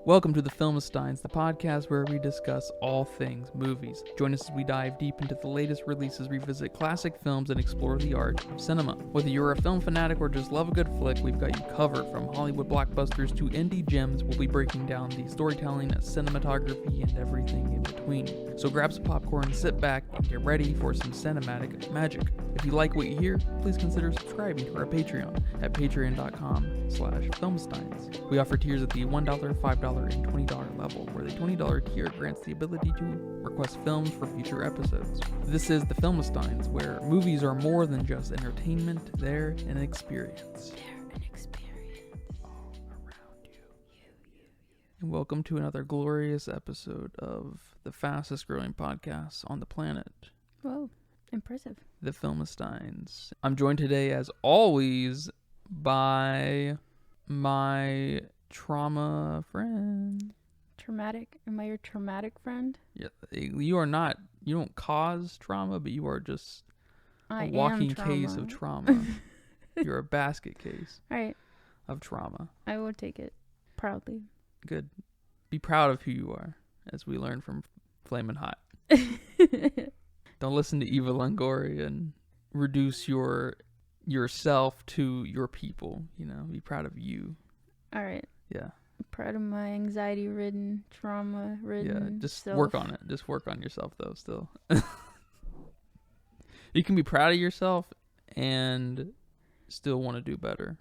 Welcome to the Filmsteins, the podcast where we discuss all things movies. Join us as we dive deep into the latest releases, revisit classic films, and explore the art of cinema. Whether you're a film fanatic or just love a good flick, we've got you covered. From Hollywood blockbusters to indie gems, we'll be breaking down the storytelling, cinematography, and everything in between. So grab some popcorn, sit back, and get ready for some cinematic magic. If you like what you hear, please consider subscribing to our Patreon at patreon.com/filmsteins. We offer tiers at the $1, $5, and $20 level, where the $20 tier grants the ability to request films for future episodes. This is the Filmsteins, where movies are more than just entertainment, they're an experience. All around you. And welcome to another glorious episode of the fastest growing podcast on the planet. Whoa, impressive. The Filmsteins. I'm joined today, as always, by my trauma friend. Traumatic? Am I your traumatic friend? Yeah, you are not. You don't cause trauma, but you are just a walking case of trauma. You're a basket case. All right. Of trauma. I will take it proudly. Good. Be proud of who you are, as we learned from Flamin' Hot. Don't listen to Eva Longoria and reduce yourself to your people. You know, be proud of you. All right. Yeah. I'm proud of my anxiety-ridden, trauma-ridden. Yeah, just self. work on it. Just work on yourself, though. Still, you can be proud of yourself and still want to do better.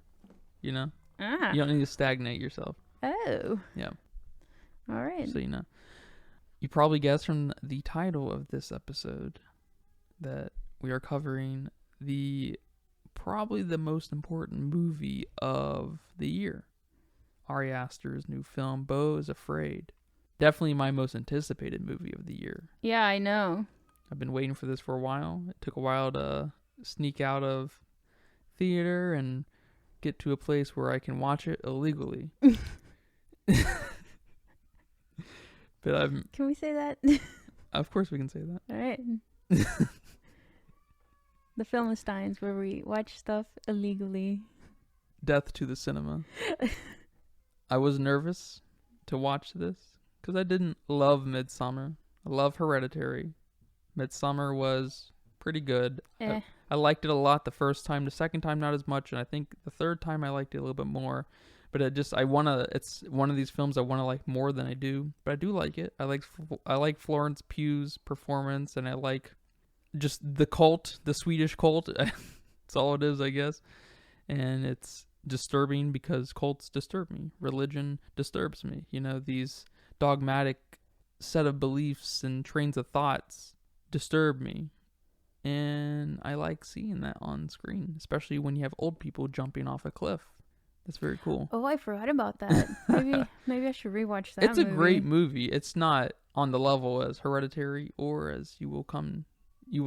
You know, you don't need to stagnate yourself. Oh. Yeah. All right. So you know. You probably guessed from the title of this episode that we are covering probably the most important movie of the year. Ari Aster's new film, Beau is Afraid. Definitely my most anticipated movie of the year. Yeah, I know. I've been waiting for this for a while. It took a while to sneak out of theater and get to a place where I can watch it illegally. But Can we say that? Of course we can say that. All right. The Filmsteins, where we watch stuff illegally. Death to the cinema. I was nervous to watch this because I didn't love Midsommar. I love Hereditary. Midsommar was pretty good. I liked it a lot the first time. The second time, not as much. And I think the third time I liked it a little bit more. But it's one of these films I want to like more than I do. But I do like it. I like Florence Pugh's performance, and I like just the cult, the Swedish cult. That's all it is, I guess. And it's disturbing because cults disturb me. Religion disturbs me. You know, these dogmatic set of beliefs and trains of thoughts disturb me. And I like seeing that on screen, especially when you have old people jumping off a cliff. That's very cool. Oh, I forgot about that. Maybe I should rewatch that. It's a great movie. It's not on the level as Hereditary or as you will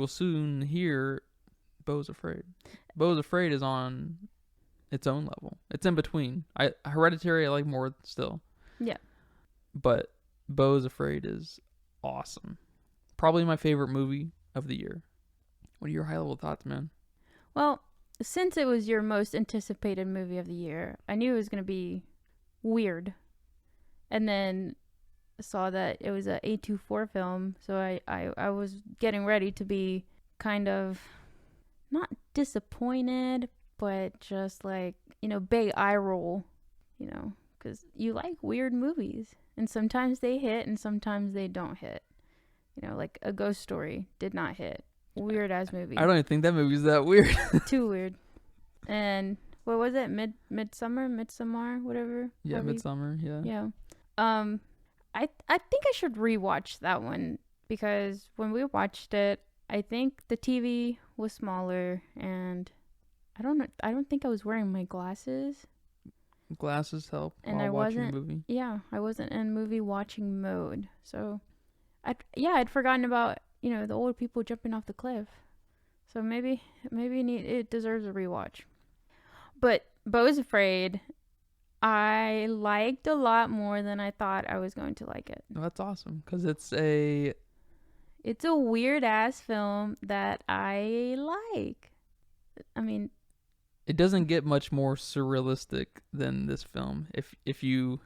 soon hear Beau's Afraid. Beau's Afraid is on its own level. It's in between. Hereditary I like more still. Yeah. But Beau's Afraid is awesome. Probably my favorite movie of the year. What are your high level thoughts, man? Well, since it was your most anticipated movie of the year, I knew it was going to be weird. And then saw that it was a A24 film, so I was getting ready to be kind of not disappointed, but just like, you know, big eye roll, you know, because you like weird movies. And sometimes they hit and sometimes they don't hit. You know, like A Ghost Story did not hit. Weird ass movie. I don't even think that movie's that weird. Too weird. And what was it? Midsommar, whatever. Yeah, Midsommar. Yeah. Yeah. I think I should rewatch that one because when we watched it, I think the TV was smaller and I don't think I was wearing my glasses. Glasses help and while watching a movie. Yeah, I wasn't in movie watching mode. So I'd forgotten about, you know, the old people jumping off the cliff. So maybe it deserves a rewatch. But Beau's Afraid, I liked a lot more than I thought I was going to like it. Oh, that's awesome, because it's a weird ass film that I like. I mean, it doesn't get much more surrealistic than this film. If you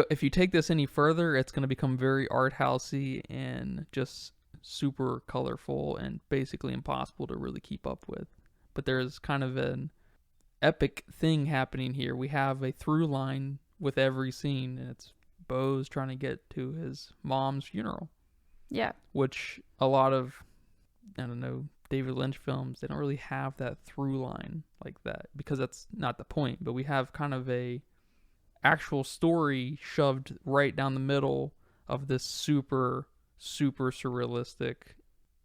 if you take this any further, it's going to become very art housey and just super colorful and basically impossible to really keep up with. But there's kind of an epic thing happening here. We have a through line with every scene, and it's Beau's trying to get to his mom's funeral. Yeah. Which a lot of, I don't know, David Lynch films, they don't really have that through line like that, because that's not the point. But we have kind of a actual story shoved right down the middle of this super, super surrealistic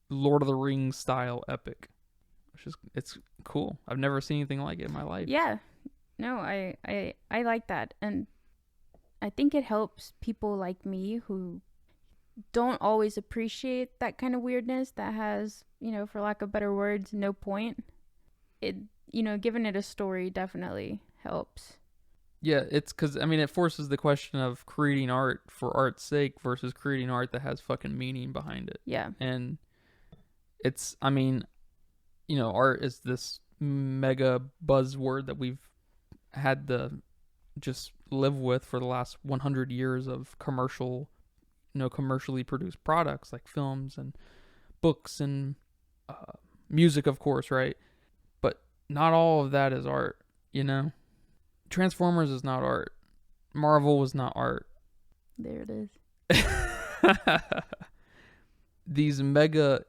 Lord of the Rings style epic. It's cool. I've never seen anything like it in my life. Yeah. No, I like that. And I think it helps people like me who don't always appreciate that kind of weirdness that has, for lack of better words, no point. It, giving it a story definitely helps. Yeah, it's because, it forces the question of creating art for art's sake versus creating art that has fucking meaning behind it. Yeah. And it's, art is this mega buzzword that we've had to just live with for the last 100 years of commercially produced products like films and books and music, of course, right? But not all of that is art, Transformers is not art. Marvel was not art. There it is. These mega,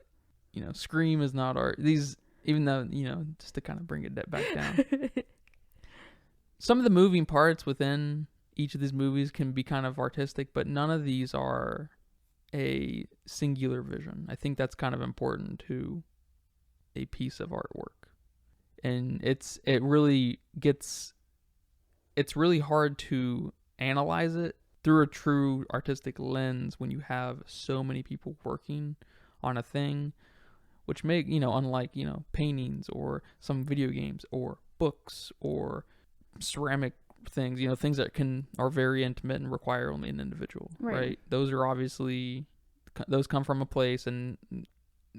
Scream is not art. These, even though, just to kind of bring it back down. Some of the moving parts within each of these movies can be kind of artistic, but none of these are a singular vision. I think that's kind of important to a piece of artwork. And it's really hard to analyze it through a true artistic lens when you have so many people working on a thing, which make, unlike, paintings or some video games or books or ceramic things, things that are very intimate and require only an individual, right? Those come from a place and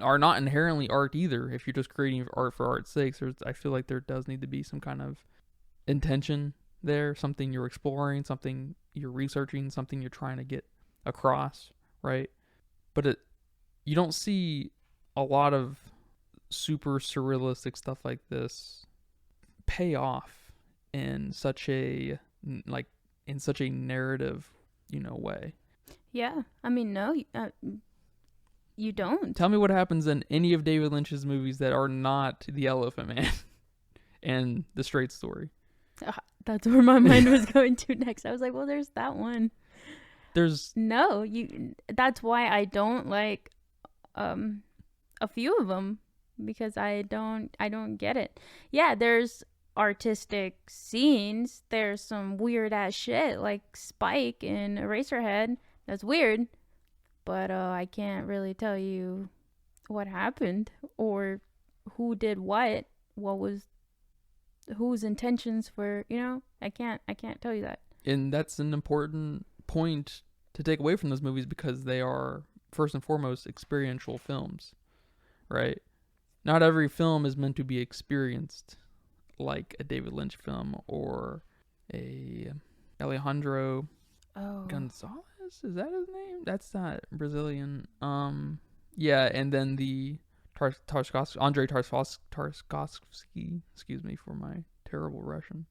are not inherently art either. If you're just creating art for art's sake, I feel like there does need to be some kind of intention there, something you're exploring, something you're researching, something you're trying to get across, right? But you don't see a lot of super surrealistic stuff like this pay off in such a narrative, way. Yeah, no, you don't. Tell me what happens in any of David Lynch's movies that are not The Elephant Man and The Straight Story. That's where my mind was going to next. I was like, well, there's that one. That's why I don't like a few of them, because I don't get it. Yeah, there's artistic scenes. There's some weird ass shit like Spike in Eraserhead. That's weird, but I can't really tell you what happened or who did what was whose intentions were. I can't tell you that. And that's an important point to take away from those movies, because they are first and foremost experiential films, right? Not every film is meant to be experienced like a David Lynch film or a Alejandro Gonzalez. Is that his name? That's not Brazilian. Yeah, and then the Andrei Tarkovsky. Excuse me for my terrible Russian.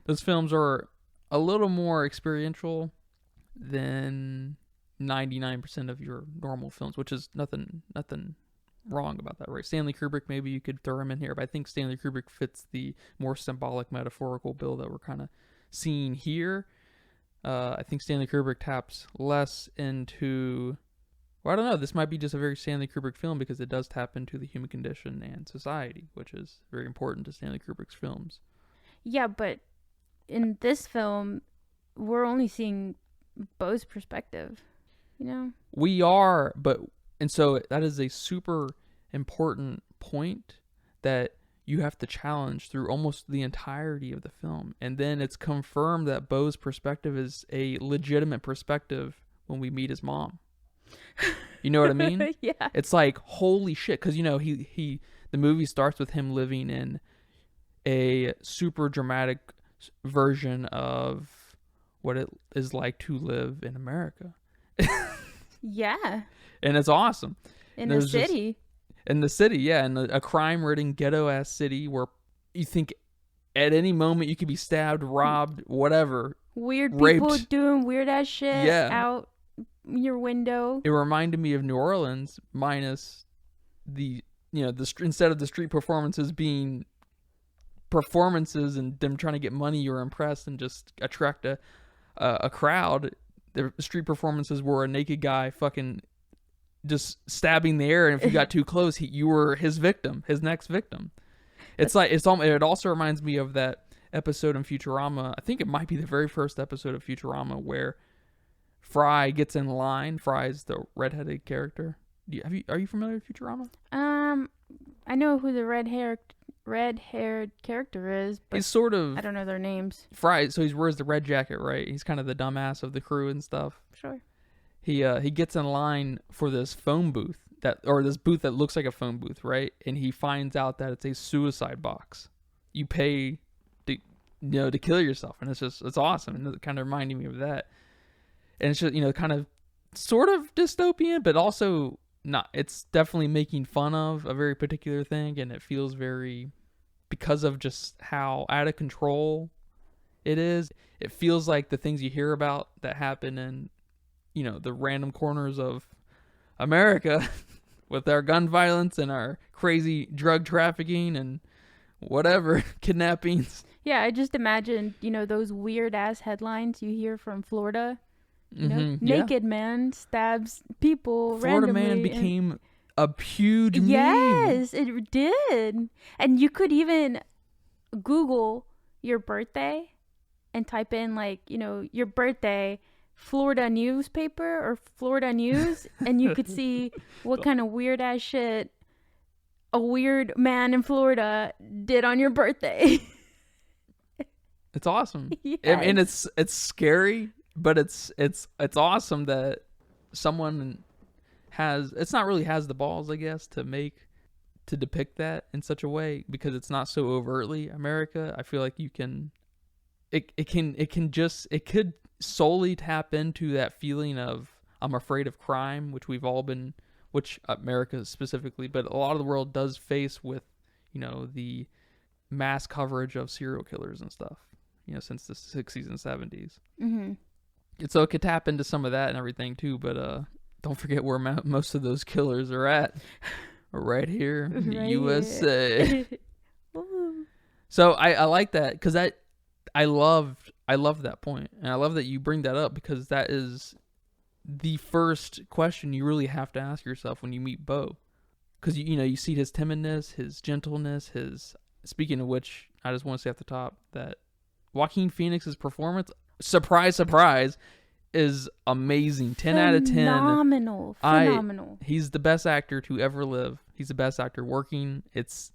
Those films are a little more experiential than 99% of your normal films, which is nothing wrong about that, right? Stanley Kubrick, maybe you could throw him in here, but I think Stanley Kubrick fits the more symbolic, metaphorical bill that we're kind of seeing here. I think Stanley Kubrick taps less into, well, I don't know, this might be just a very Stanley Kubrick film because it does tap into the human condition and society, which is very important to Stanley Kubrick's films. Yeah, but in this film, we're only seeing Beau's perspective, We are, and so that is a super important point that you have to challenge through almost the entirety of the film. And then it's confirmed that Beau's perspective is a legitimate perspective when we meet his mom. You know what I mean? Yeah. It's like, holy shit. Because, the movie starts with him living in a super dramatic version of what it is like to live in America. Yeah. And it's awesome. In the city. In the city, yeah. In a crime-ridden, ghetto-ass city where you think at any moment you could be stabbed, robbed, whatever. Weird raped. people doing weird-ass shit out your window. It reminded me of New Orleans, minus the, instead of the street performances being performances and them trying to get money or impress and just attract a crowd. The street performances were a naked guy fucking just stabbing the air, and if you got too close, you were his victim, his next victim. It also reminds me of that episode in Futurama. I think it might be the very first episode of Futurama where Fry gets in line. Fry's the redheaded character. Are you familiar with Futurama? I know who the red-haired character is, but he's sort of, I don't know their names. Fry, so he wears the red jacket, right? He's kind of the dumbass of the crew and stuff. Sure. He gets in line for this phone booth this booth that looks like a phone booth, right? And he finds out that it's a suicide box. You pay to kill yourself, and it's awesome. And it kind of reminded me of that. And it's just, kind of sort of dystopian, but also not. It's definitely making fun of a very particular thing, and it feels very, because of just how out of control it is. It feels like the things you hear about that happen in the random corners of America with our gun violence and our crazy drug trafficking and whatever, kidnappings. Yeah, I just imagine, those weird ass headlines you hear from Florida. Naked man stabs people Florida randomly. man became a huge meme. Yes, it did. And you could even Google your birthday and type in your birthday, Florida newspaper or Florida news, and you could see what kind of weird ass shit a weird man in Florida did on your birthday. It's awesome. Yes. And it's scary, but it's awesome that someone has the balls, I guess, to depict that in such a way, because it's not so overtly America. I feel like it could solely tap into that feeling of I'm afraid of crime, which America specifically, but a lot of the world does face with, the mass coverage of serial killers and stuff, since the 60s and 70s. Mm-hmm. And so it could tap into some of that and everything too, but don't forget where most of those killers are at. Right here in the USA. So I like that, because I love that point, and I love that you bring that up, because that is the first question you really have to ask yourself when you meet Beau, because you see his timidness, his gentleness, speaking of which, I just want to say off the top that Joaquin Phoenix's performance, surprise, is amazing. 10 out of 10. Phenomenal. He's the best actor to ever live. He's the best actor working. It's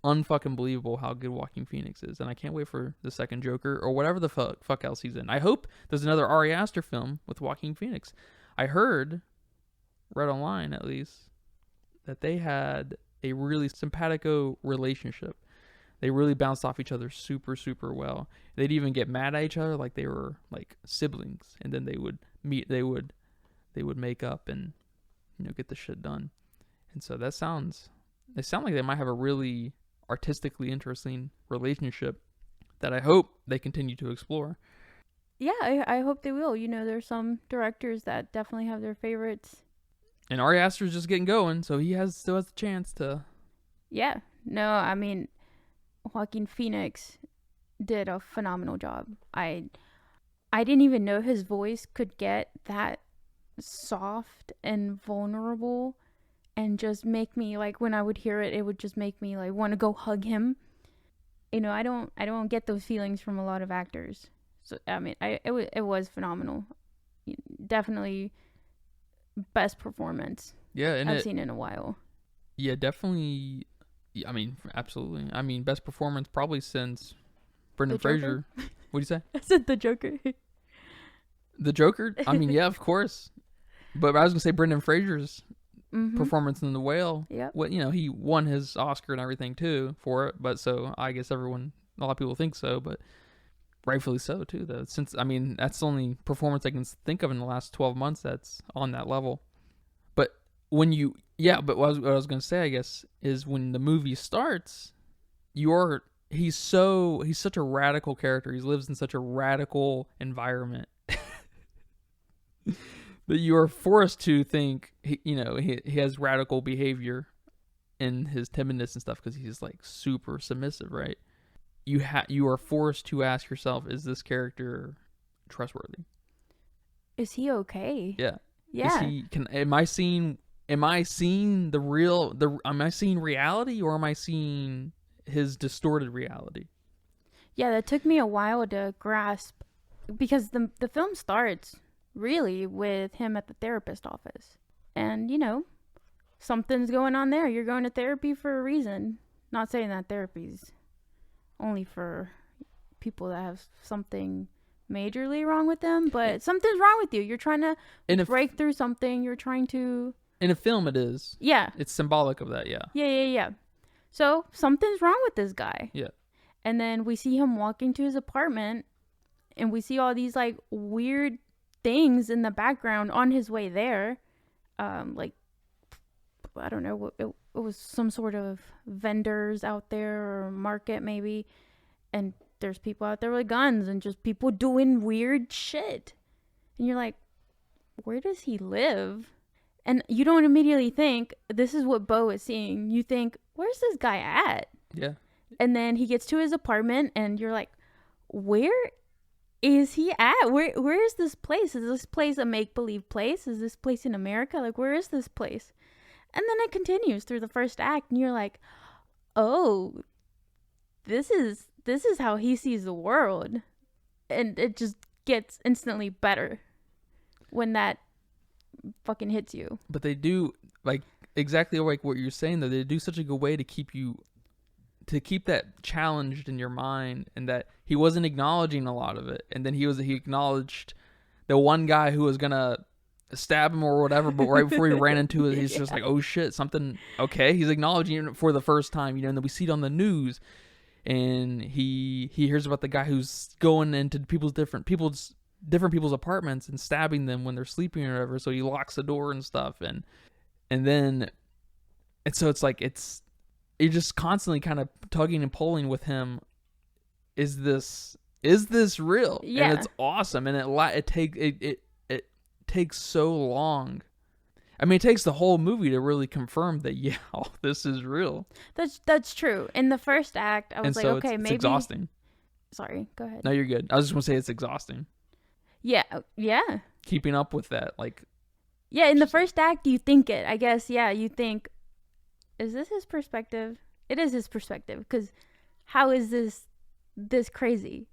unfucking believable how good Joaquin Phoenix is, and I can't wait for the second Joker or whatever the fuck else he's in. I hope there's another Ari Aster film with Joaquin Phoenix. I read online at least, that they had a really simpatico relationship. They really bounced off each other super, super well. They'd even get mad at each other like they were like siblings, and then they would meet. They would make up and get the shit done. And so they sound like they might have a really artistically interesting relationship that I hope they continue to explore. Yeah, I hope they will. There's some directors that definitely have their favorites. And Ari Aster's just getting going, so he still has the chance to. Yeah. No, I mean, Joaquin Phoenix did a phenomenal job. I didn't even know his voice could get that soft and vulnerable and just make me, like, when I would hear it, it would just make me like want to go hug him. I don't get those feelings from a lot of actors. So I mean, it was phenomenal. Definitely best performance. Yeah, and I've seen in a while. Yeah, definitely. I mean, absolutely. I mean, best performance probably since Brendan Fraser. What'd you say? I said the Joker. The Joker? I mean, yeah, of course. But I was gonna say Brendan Fraser's performance in The Whale. Yeah. What he won his Oscar and everything too for it. But so I guess a lot of people think so. But Rightfully so too, though. Since I mean, that's the only performance I can think of in the last 12 months that's on that level. But when you, yeah, but what I was gonna say, I guess, is when the movie starts, he's such a radical character. He lives in such a radical environment that you are forced to think, he has radical behavior in his timidness and stuff because he's like super submissive, right? You are forced to ask yourself, is this character trustworthy? Is he okay? Yeah. Yeah. Am I seeing reality, or am I seeing his distorted reality? Yeah, that took me a while to grasp, because the film starts really with him at the therapist office. And, something's going on there. You're going to therapy for a reason. Not saying that therapy's only for people that have something majorly wrong with them, but something's wrong with you. You're trying to break through something. You're trying to... In a film, it is. Yeah. It's symbolic of that, yeah. Yeah. So, something's wrong with this guy. Yeah. And then we see him walking to his apartment, and we see all these, like, weird things in the background on his way there. Like, I don't know, it was some sort of vendors out there, or market maybe, and there's people out there with guns and just people doing weird shit, and you're like, where does he live? And you don't immediately think this is what Beau is seeing. You think, where's this guy at? Yeah. And then he gets to his apartment, and you're like, where is he at? Where is this place? Is this place a make-believe place? Is this place in America? Like, where is this place? And then it continues through the first act, and you're like, oh, this is how he sees the world. And it just gets instantly better when that fucking hits you. But they do, like, exactly like what you're saying, though. They do such a good way to keep that challenged in your mind, and that he wasn't acknowledging a lot of it. And then he acknowledged the one guy who was gonna stab him or whatever, but right before he ran into it, he's just like, oh shit, something. Okay, he's acknowledging it for the first time, and then we see it on the news, and he hears about the guy who's going into different people's apartments and stabbing them when they're sleeping or whatever. So he locks the door and stuff, and so it's like you're just constantly kind of tugging and pulling with him. Is this real? Yeah. And it's awesome, and it takes so long. I mean, it takes the whole movie to really confirm that, yeah, this is real. That's true. In the first act, I was okay, it's maybe... exhausting. Sorry, go ahead. No, you're good. I was just going to say it's exhausting. Yeah. Keeping up with that, like... Yeah, in the first act, you think it. I guess, yeah, you think, is this his perspective? It is his perspective, because how is this crazy?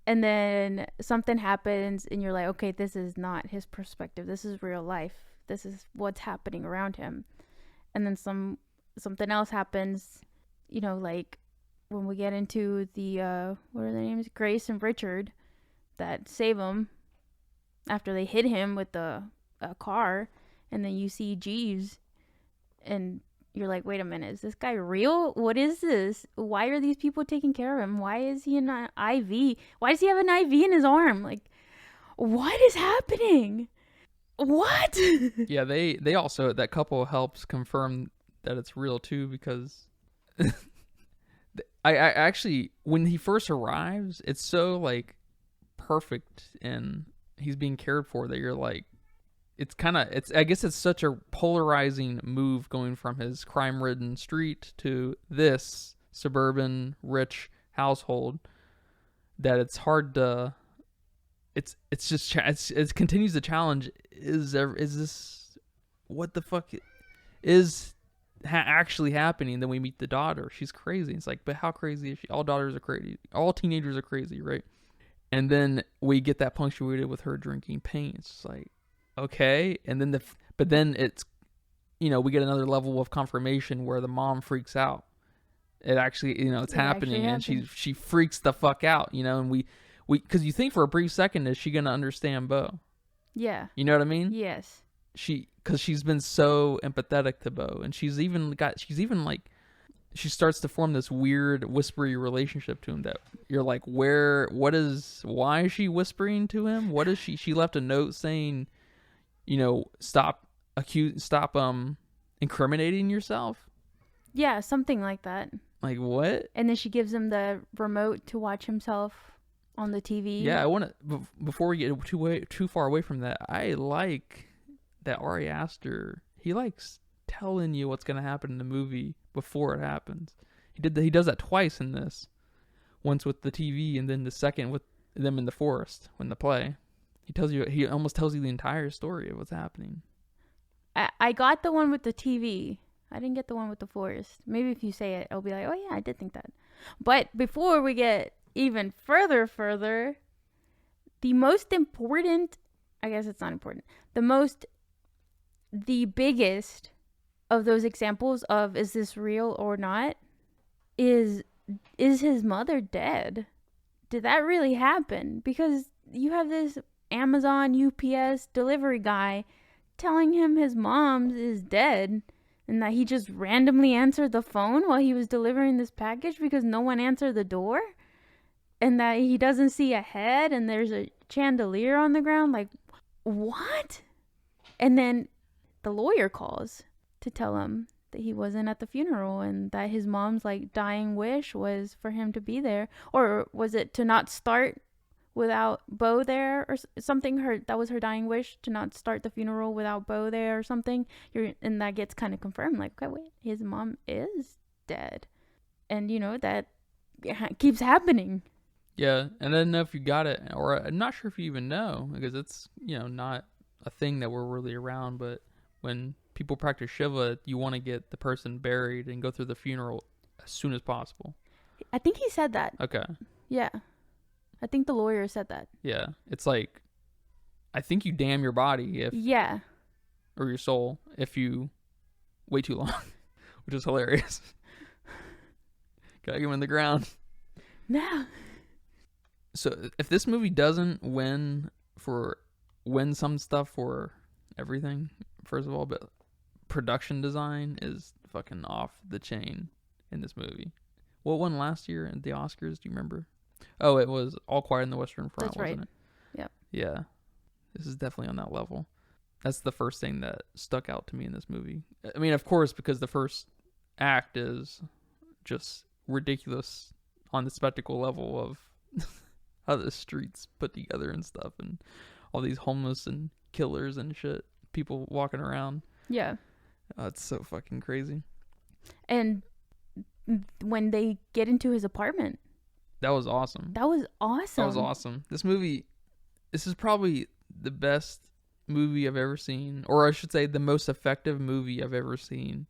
And then something happens, and you're like, okay, this is not his perspective. This is real life. This is what's happening around him. And then something else happens, like when we get into the, what are their names? Grace and Richard, that save him after they hit him with a car. And then you see Jeeves, and you're like, wait a minute, is this guy real? What is this? Why are these people taking care of him? Why is he in an IV? Why does he have an IV in his arm? Like, what is happening? What? Yeah, they also, that couple helps confirm that it's real too, because I actually, when he first arrives, it's so like perfect and he's being cared for that you're like, I guess it's such a polarizing move going from his crime-ridden street to this suburban rich household that it's hard to. It continues the challenge. Is this what the fuck is actually happening? Then we meet the daughter. She's crazy. It's like, but how crazy is she? All daughters are crazy. All teenagers are crazy, right? And then we get that punctuated with her drinking paint. It's just like, okay. And then but then it's, we get another level of confirmation where the mom freaks out. It actually, it's happening, and she freaks the fuck out, and we because you think for a brief second, is she gonna understand Beau? Yeah. You know what I mean? Yes. Because she's been so empathetic to Beau, and she's even like she starts to form this weird whispery relationship to him that you're like, why is she whispering to him? What is she left a note saying, stop incriminating yourself. Yeah, something like that. Like what? And then she gives him the remote to watch himself on the TV. Yeah, I want to, before we get too far away from that, I like that Ari Aster, he likes telling you what's going to happen in the movie before it happens. He does that twice in this. Once with the TV and then the second with them in the forest in the play. He almost tells you the entire story of what's happening. I got the one with the TV. I didn't get the one with the forest. Maybe if you say it, I'll be like, oh yeah, I did think that. But before we get even further, the most important, I guess it's not important, the biggest of those examples of is this real or not is his mother dead? Did that really happen? Because you have this Amazon UPS delivery guy telling him his mom is dead and that he just randomly answered the phone while he was delivering this package because no one answered the door, and that he doesn't see a head and there's a chandelier on the ground. Like, what? And then the lawyer calls to tell him that he wasn't at the funeral and that his mom's like dying wish was for him to be there, or was it to not start without Beau there or something? That was her dying wish, to not start the funeral without Beau there or something. And that gets kind of confirmed, like, okay, wait, his mom is dead. And that keeps happening. Yeah, and I didn't know if you got it, or I'm not sure if you even know, because it's not a thing that we're really around. But when people practice Shiva, you want to get the person buried and go through the funeral as soon as possible. I think he said that. Okay. Yeah. I think the lawyer said that. Yeah. It's like, I think you damn your body or your soul if you wait too long, which is hilarious. Gotta get him in the ground. No. So if this movie doesn't win some stuff for everything, first of all, but production design is fucking off the chain in this movie. What won last year at the Oscars? Do you remember? Oh, it was All Quiet on the Western Front, wasn't it? Yep. Yeah. This is definitely on that level. That's the first thing that stuck out to me in this movie. I mean, of course, because the first act is just ridiculous on the spectacle level of how the streets put together and stuff, and all these homeless and killers and shit, people walking around. Yeah. It's so fucking crazy. And when they get into his apartment. That was awesome. That was awesome. This is probably the best movie I've ever seen, or I should say the most effective movie I've ever seen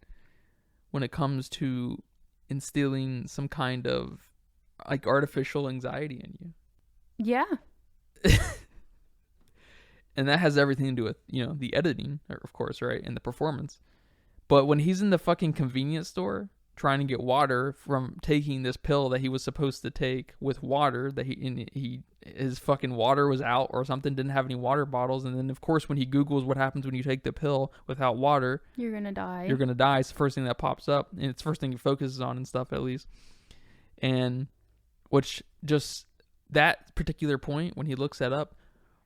when it comes to instilling some kind of like artificial anxiety in you. Yeah. And that has everything to do with, the editing, of course, right? And the performance. But when he's in the fucking convenience store trying to get water from taking this pill that he was supposed to take with water, that his fucking water was out or something, didn't have any water bottles. And then, of course, when he Googles what happens when you take the pill without water, you're going to die. It's the first thing that pops up. And it's the first thing he focuses on and stuff, at least. And which just that particular point, when he looks that up,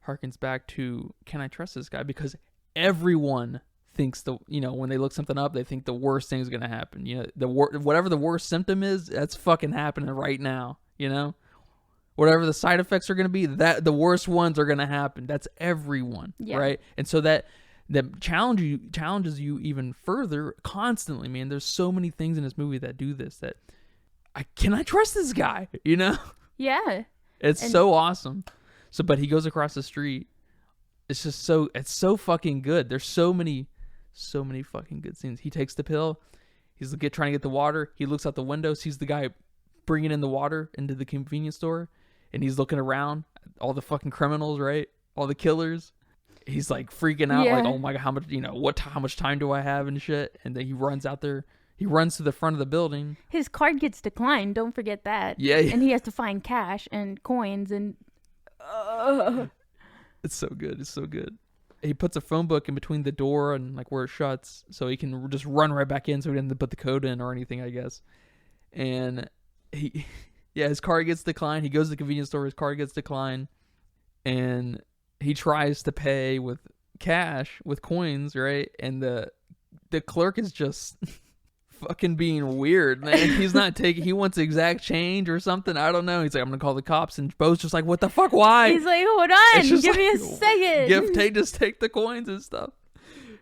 harkens back to, can I trust this guy? Because everyone thinks when they look something up, they think the worst thing is going to happen. Whatever the worst symptom is, that's fucking happening right now. Whatever the side effects are going to be, that the worst ones are going to happen. That's everyone, right? And so that challenges you even further constantly, man. There's so many things in this movie that do this. That can I trust this guy? Yeah. It's so awesome. So, but he goes across the street. It's so fucking good. There's so many fucking good scenes. He takes the pill. He's trying to get the water. He looks out the window, sees the guy bringing in the water into the convenience store, and he's looking around, all the fucking criminals, right? All the killers. He's like freaking out, like, oh my God, how much time do I have and shit? And then he runs out there. He runs to the front of the building. His card gets declined. Don't forget that. Yeah. And he has to find cash and coins and. It's so good. It's so good. He puts a phone book in between the door and like where it shuts, so he can just run right back in, so he doesn't have to put the code in or anything, I guess. and his card gets declined. He goes to the convenience store, his card gets declined, and he tries to pay with cash, with coins, right? And the clerk is just fucking being weird, man. He's not taking, he wants exact change or something. I don't know. He's like, I'm gonna call the cops, and Beau's just like, what the fuck? Why? He's like, hold on, give me a second. Just take the coins and stuff.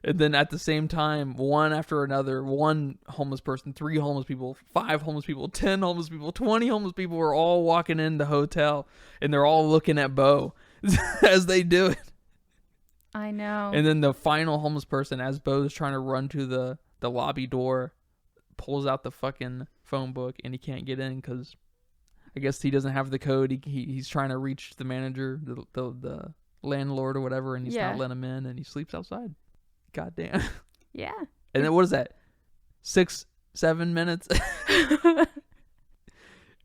And then at the same time, one after another, one homeless person, 3 homeless people, 5 homeless people, 10 homeless people, 20 homeless people are all walking in the hotel, and they're all looking at Beau as they do it. I know. And then the final homeless person, as Beau's trying to run to the lobby door, pulls out the fucking phone book, and he can't get in because I guess he doesn't have the code. He's trying to reach the manager, the landlord or whatever, and he's not letting him in, and he sleeps outside. Goddamn. Yeah. And then what is that? 6-7 minutes?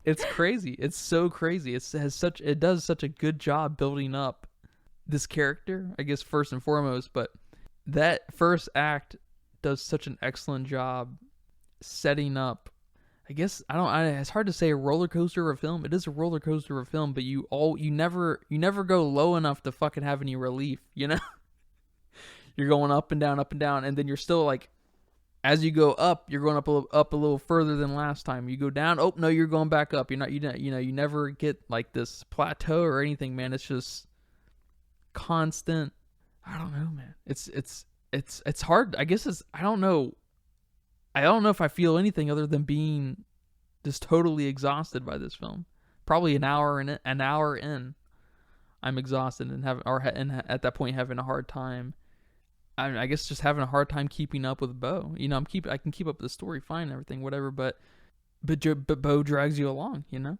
It's crazy. It's so crazy. It does such a good job building up this character, I guess, first and foremost, but that first act does such an excellent job setting up, I guess, it's hard to say a roller coaster of a film. It is a roller coaster of a film, but you never go low enough to fucking have any relief, you know? You're going up and down, and then you're still like, as you go up, you're going up a little further than last time. You go down, oh no, you're going back up. You never get like this plateau or anything, man. It's just constant. I don't know, man. It's hard. I guess I don't know if I feel anything other than being just totally exhausted by this film. Probably an hour in, I'm exhausted and at that point having a hard time. I guess just having a hard time keeping up with Beau. You know, I can keep up with the story fine and everything, whatever, but Beau drags you along, you know?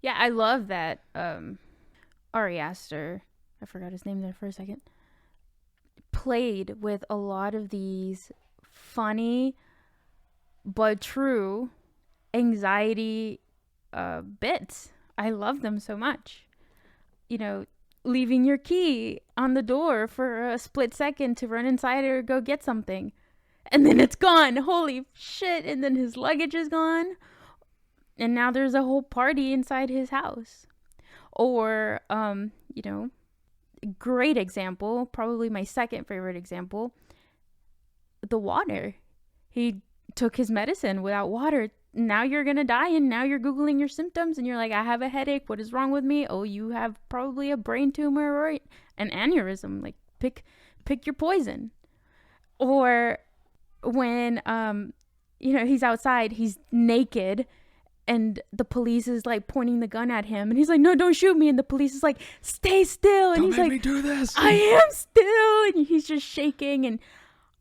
Yeah, I love that Ari Aster, I forgot his name there for a second, played with a lot of these funny but true anxiety bits. I love them so much. You know, leaving your key on the door for a split second to run inside or go get something, and then it's gone. Holy shit. And then his luggage is gone, and now there's a whole party inside his house. Or great example, probably my second favorite example, the water. He took his medicine without water. Now you're gonna die, and now you're Googling your symptoms, and you're like, I have a headache, what is wrong with me? Oh, you have probably a brain tumor or an aneurysm. Like, pick your poison. Or when he's outside, he's naked, and the police is like pointing the gun at him, and he's like, no, don't shoot me. And the police is like, stay still. And he's like, me do this. I am still. And he's just shaking. And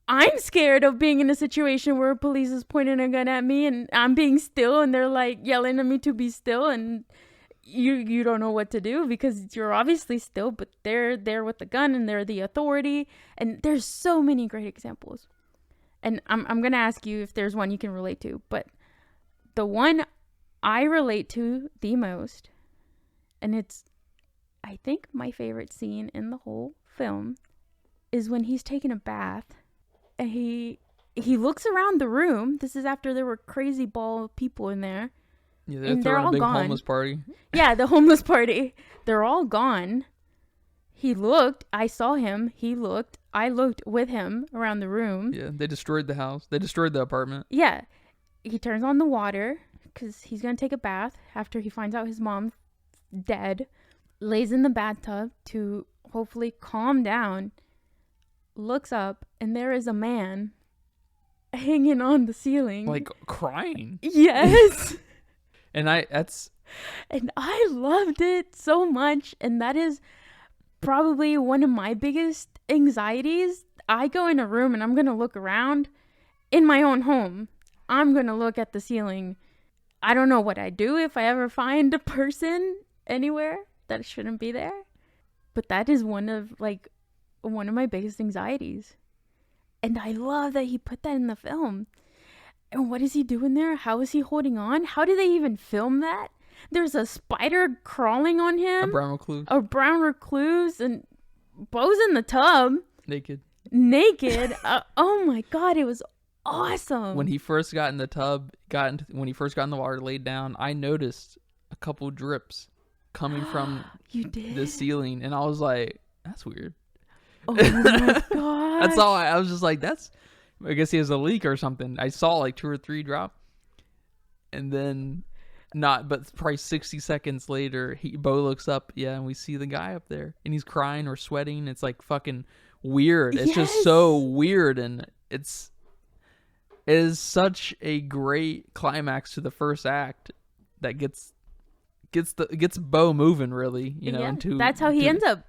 I'm scared of being in a situation where police is pointing a gun at me and I'm being still, and they're like yelling at me to be still, and you don't know what to do because you're obviously still, but they're there with the gun and they're the authority. And there's so many great examples. And I'm going to ask you if there's one you can relate to, but the one I relate to the most, and it's, I think, my favorite scene in the whole film, is when he's taking a bath. And he looks around the room. This is after there were crazy ball people in there. Yeah, they're all a big gone. Homeless party. Yeah, the homeless party. They're all gone. He looked. I saw him. He looked. I looked with him around the room. Yeah, they destroyed the house. They destroyed the apartment. Yeah. He turns on the water because he's going to take a bath after he finds out his mom's dead. Lays in the bathtub to hopefully calm down. Looks up, and there is a man hanging on the ceiling, like crying. Yes. And I loved it so much, and that is probably one of my biggest anxieties. I go in a room and I'm gonna look around in my own home. I'm gonna look at the ceiling. I don't know what I'd do if I ever find a person anywhere that shouldn't be there, but that is one of my biggest anxieties. And I love that he put that in the film. And what is he doing there? How is he holding on? How do they even film that? There's a spider crawling on him. A brown recluse. And Beau's in the tub. Naked. Oh my God. It was awesome. When he first got in the tub, when he first got in the water, laid down, I noticed a couple drips coming from You did? the ceiling, and I was like, "That's weird." Oh my god. That's all. I was just like, "That's." I guess he has a leak or something. I saw like 2 or 3 drop, and then but probably 60 seconds later, Beau looks up, and we see the guy up there, and he's crying or sweating. It's like fucking weird. It's just so weird, and it is such a great climax to the first act that gets Beau moving, really, into that's how he ends up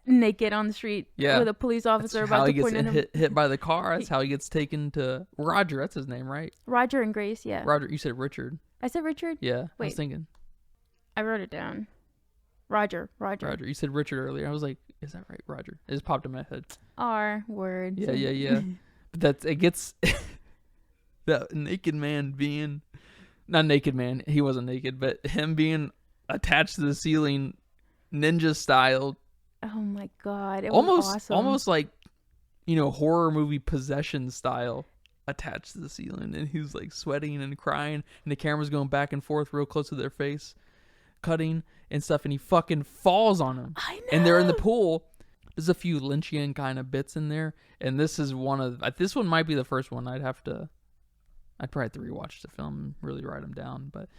naked on the street with a police officer that's about how to he point gets at him. hit by the car. That's how he gets taken to Roger. That's his name, right? Roger and Grace, yeah. Roger, you said Richard. I said Richard? Yeah, Wait. I was thinking. I wrote it down. Roger. You said Richard earlier. I was like, is that right? Roger. It just popped in my head. R word. Yeah. But it gets the naked man being, not naked man, he wasn't naked, but him being attached to the ceiling, ninja style. Oh my god, it was awesome. Almost like, horror movie possession style, attached to the ceiling, and he's like sweating and crying, and the camera's going back and forth real close to their face, cutting and stuff, and he fucking falls on him. I know. And they're in the pool. There's a few Lynchian kind of bits in there, and this is this one might be the first one I'd probably have to rewatch the film and really write them down, but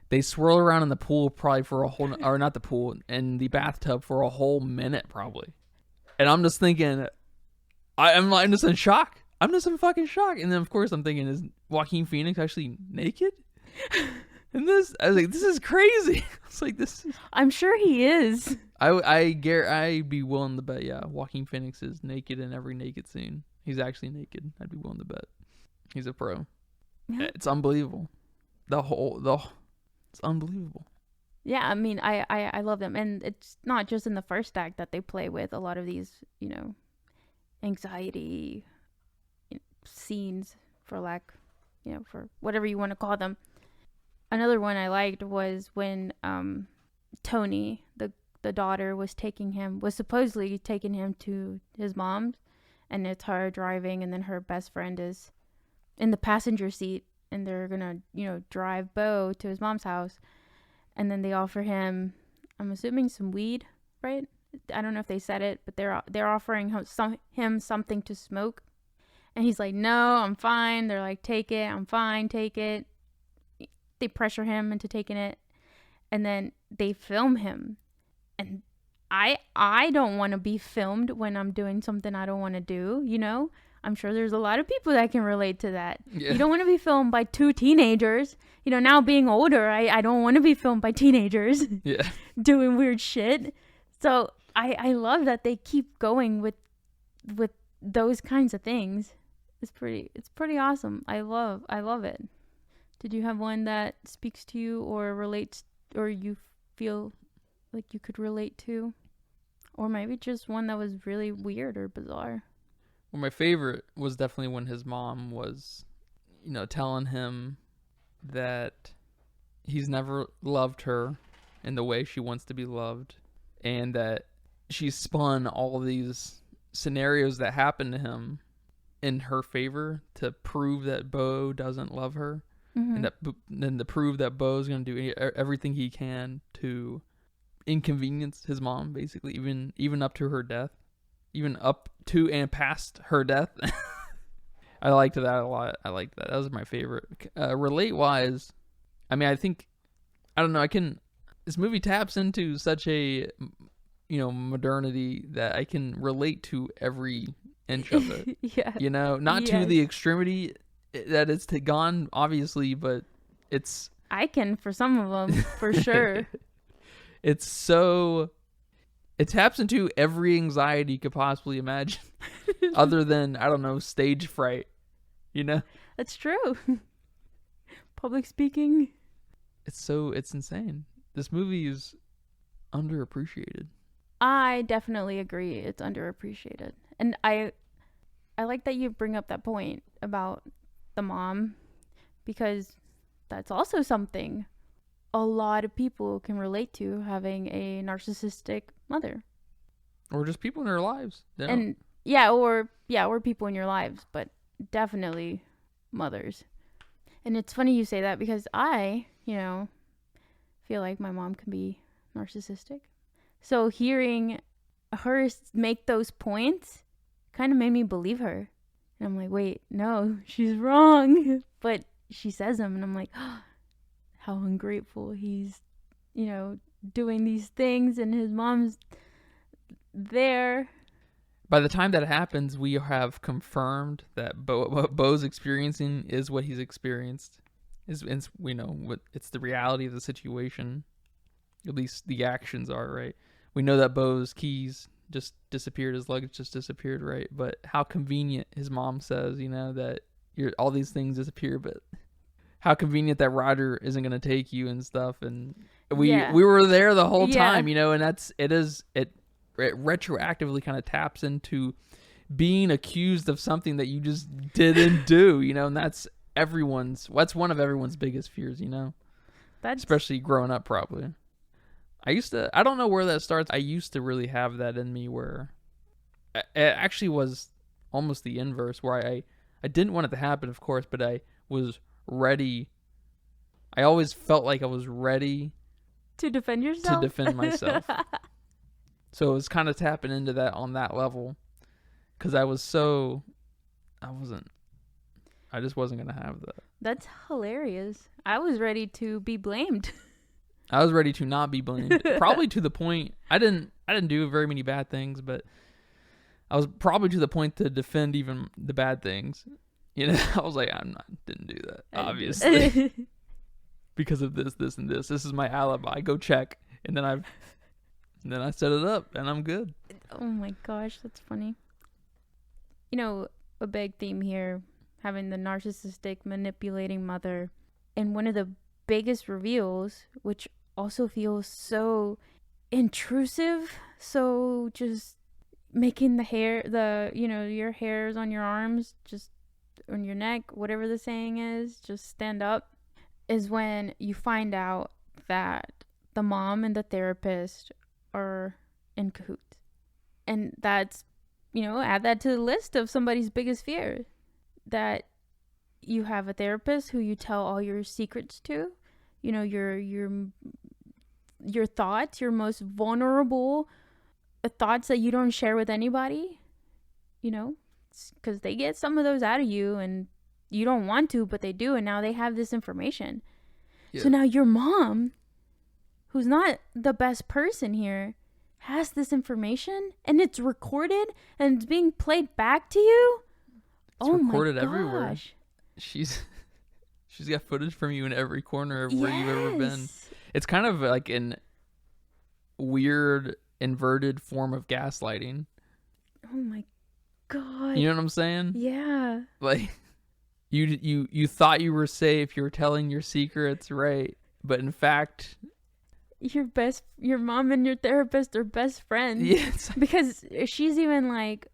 they swirl around in the pool probably for a whole, or not the pool, in the bathtub for a whole minute probably. And I'm just thinking, I'm just in shock. I'm just in fucking shock. And then of course I'm thinking, is Joaquin Phoenix actually naked? And I was like, this is crazy. It's like this. I'm sure he is. I'd be willing to bet, yeah, Joaquin Phoenix is naked in every naked scene. He's actually naked. I'd be willing to bet. He's a pro. Yeah. It's unbelievable. It's unbelievable. Yeah, I mean, I love them. And it's not just in the first act that they play with a lot of these, anxiety scenes, for for whatever you want to call them. Another one I liked was when Tony, the daughter, was supposedly taking him to his mom's, and it's her driving, and then her best friend is in the passenger seat, and they're gonna, drive Beau to his mom's house, and then they offer him, I'm assuming, some weed, right? I don't know if they said it, but they're offering him something to smoke, and he's like, no, I'm fine. They're like, take it, I'm fine, take it. They pressure him into taking it, and then they film him, and I don't want to be filmed when I'm doing something I don't want to do, I'm sure there's a lot of people that can relate to that. Yeah. You don't want to be filmed by 2 teenagers. Now being older, I don't want to be filmed by teenagers doing weird shit. So I love that they keep going with those kinds of things. It's pretty awesome. I love it. Did you have one that speaks to you or relates, or you feel like you could relate to? Or maybe just one that was really weird or bizarre? Well, my favorite was definitely when his mom was, telling him that he's never loved her in the way she wants to be loved, and that she spun all these scenarios that happened to him in her favor to prove that Beau doesn't love her, and then to prove that Beau's going to do everything he can to inconvenience his mom, basically, even up to her death. Even up to and past her death. I liked that a lot. I liked that. That was my favorite. Relate wise, I mean, I don't know. This movie taps into such a, modernity that I can relate to every inch of it. Yeah. Not to the extremity that it's gone, obviously, but it's. I can for some of them, for sure. It's so. It taps into every anxiety you could possibly imagine, other than, I don't know, stage fright, That's true. Public speaking. It's insane. This movie is underappreciated. I definitely agree. It's underappreciated. And I like that you bring up that point about the mom, because that's also something a lot of people can relate to, having a narcissistic mother, or just people in their lives. And or people in your lives, but definitely mothers. And it's funny you say that because I, feel like my mom can be narcissistic. So hearing her make those points kind of made me believe her. And I'm like, wait, no, she's wrong. But she says them, and I'm like, oh, how ungrateful he's, doing these things, and his mom's there. By the time that happens, we have confirmed that what Beau's experiencing is what he's experienced. We know it's the reality of the situation. At least the actions are, right? We know that Beau's keys just disappeared, his luggage just disappeared, right? But how convenient, his mom says, that all these things disappear, but how convenient that Roger isn't going to take you and stuff. And we were there the whole time, and it retroactively kind of taps into being accused of something that you just didn't do, and that's one of everyone's biggest fears, especially growing up, probably. I don't know where that starts. I used to really have that in me where it actually was almost the inverse, where I didn't want it to happen, of course, but I was ready. I always felt like I was ready to defend yourself, to defend myself. So it was kind of tapping into that on that level, because I just wasn't going to have that. That's hilarious. I was ready to be blamed. I was ready to not be blamed. Probably to the point, I didn't do very many bad things, but I was probably to the point to defend even the bad things. I was like, didn't do that, obviously. Because of this, and this. This is my alibi. Go check. And then I set it up, and I'm good. Oh my gosh, that's funny. A big theme here, having the narcissistic, manipulating mother. And one of the biggest reveals, which also feels so intrusive, so just making your hairs on your arms, just on your neck, whatever the saying is, just stand up, is when you find out that the mom and the therapist are in cahoots. And that's, add that to the list of somebody's biggest fear, that you have a therapist who you tell all your secrets to, your thoughts, your most vulnerable thoughts that you don't share with anybody, because they get some of those out of you and you don't want to, but they do, and now they have this information. Yeah. So now your mom, who's not the best person here, has this information, and it's recorded and it's being played back to you. It's recorded everywhere. She's got footage from you in every corner of where you've ever been. It's kind of like an weird inverted form of gaslighting. Oh my god. You know what I'm saying? Yeah. Like you thought you were safe, you were telling your secrets, right? But in fact, your mom and your therapist are best friends. Yes. Because she's even like,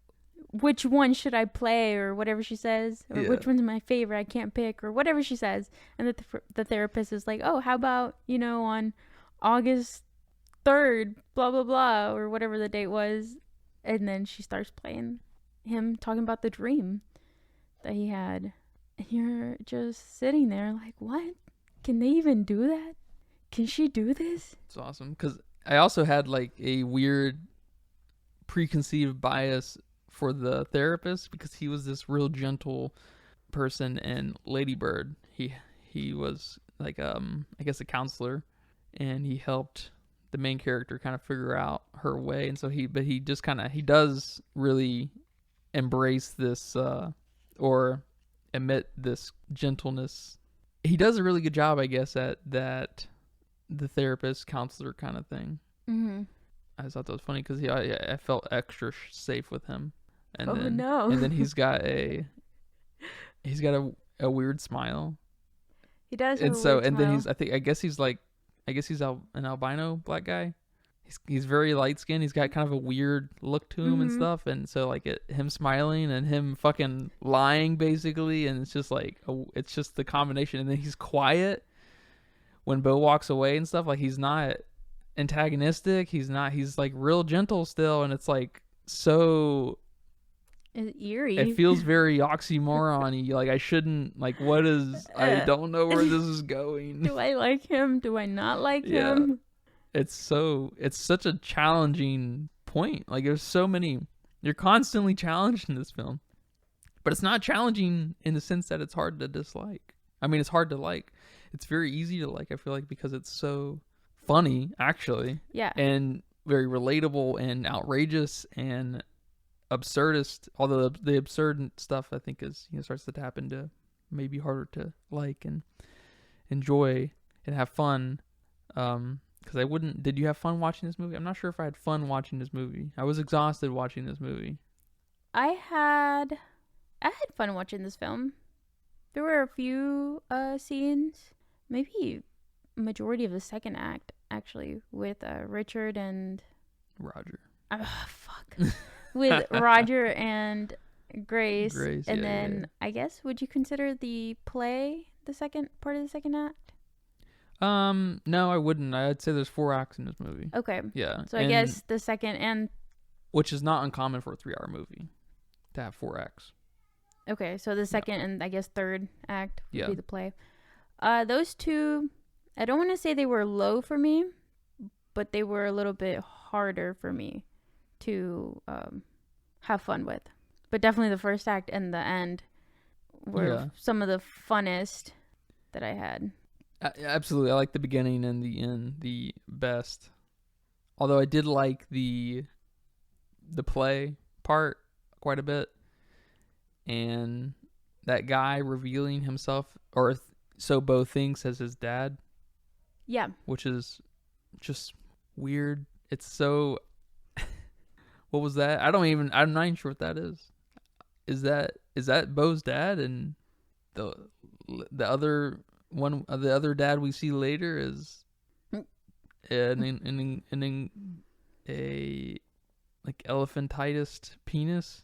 which one should I play, or whatever she says, or which one's my favorite, I can't pick, or whatever she says. And the therapist is like, oh, how about, on August 3rd, blah, blah, blah, or whatever the date was. And then she starts playing him talking about the dream that he had. And you're just sitting there like, what? Can they even do that? Can she do this? It's awesome. Because I also had like a weird preconceived bias for the therapist, because he was this real gentle person in Lady Bird. He was like I guess a counselor, and he helped the main character kind of figure out her way. And so he does really embrace this or admit this gentleness. He does a really good job, I guess, at that, the therapist counselor kind of thing. Mm-hmm. I just thought that was funny because I felt extra safe with him. And and then he's got a weird smile. He does. And so, and then I guess he's an albino black guy. He's very light skinned. He's got kind of a weird look to him and stuff. And so like him smiling and him fucking lying basically. And it's just like, it's just the combination. And then he's quiet when Beau walks away and stuff. Like he's not antagonistic. He's like real gentle still. And it's like so It's eerie. It feels very oxymoron-y. Like, I shouldn't, like, what is, I don't know where this is going. Do I like him? Do I not like Yeah. him? It's such a challenging point. Like, there's so many, you're constantly challenged in this film. But it's not challenging in the sense that it's hard to dislike. I mean, it's hard to like. It's very easy to like, I feel like, because it's so funny, actually. Yeah. And very relatable and outrageous and absurdist. Although the absurd stuff, I think, is, starts to tap into maybe harder to like and enjoy and have fun. Because I wouldn't. Did you have fun watching this movie? I'm not sure if I had fun watching this movie. I was exhausted watching this movie. I had fun watching this film. There were a few scenes, maybe majority of the second act, actually, with Richard and Roger. Fuck. With Roger and Grace. And yeah, then, yeah. I guess, would you consider the play the second part of the second act? No, I wouldn't. I'd say there's 4 acts in this movie. Okay. Yeah. So I guess the second and... Which is not uncommon for a 3-hour movie, to have 4 acts. Okay, so the second and I guess third act would be the play. Those two, I don't want to say they were low for me, but they were a little bit harder for me to have fun with. But definitely the first act and the end were some of the funnest that I had. Absolutely. I like the beginning and the end the best. Although I did like the play part quite a bit. And that guy revealing himself, or so Beau thinks, as his dad. Yeah. Which is just weird. It's so... What was that? I'm not even sure what that is. Is that Beau's dad? And the other one, the other dad we see later is a like elephantitis penis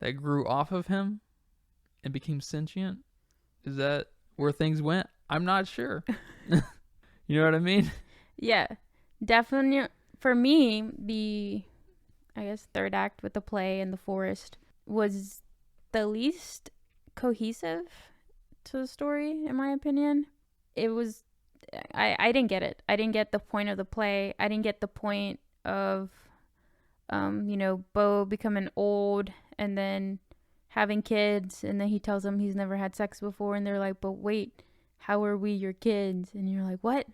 that grew off of him and became sentient? Is that where things went? I'm not sure. You know what I mean? Yeah, definitely. For me, the, I guess, third act with the play and the forest was the least cohesive to the story, in my opinion. It was, I didn't get it. I didn't get the point of the play. I didn't get the point of, Beau becoming old and then having kids, and then he tells them he's never had sex before, and they're like, but wait, how are we your kids? And you're like, what?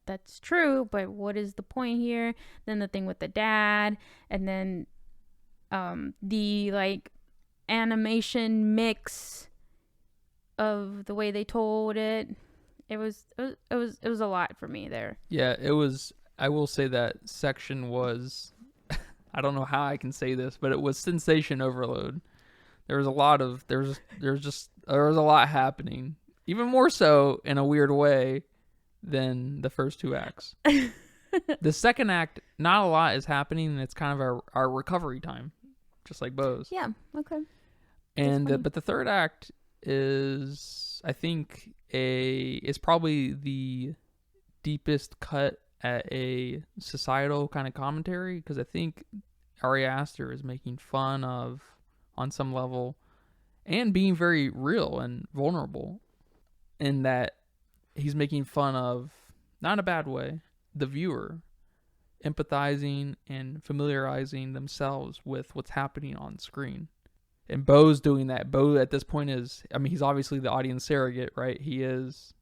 That's true, but what is the point here? Then the thing with the dad, and then the like animation mix of the way they told it. It was a lot for me there. Yeah, it was. I will say that section was, I don't know how I can say this, but it was sensation overload. There was a lot happening, even more so in a weird way than the first 2 acts. The second act, not a lot is happening, and it's kind of our recovery time, just like Beau's. Yeah. Okay. But the third act is, I think, is probably the deepest cut at a societal kind of commentary, because I think Ari Aster is making fun of, on some level, and being very real and vulnerable, in that he's making fun of, not in a bad way, the viewer empathizing and familiarizing themselves with what's happening on screen. And Beau's doing that. Beau at this point is, he's obviously the audience surrogate, right? He is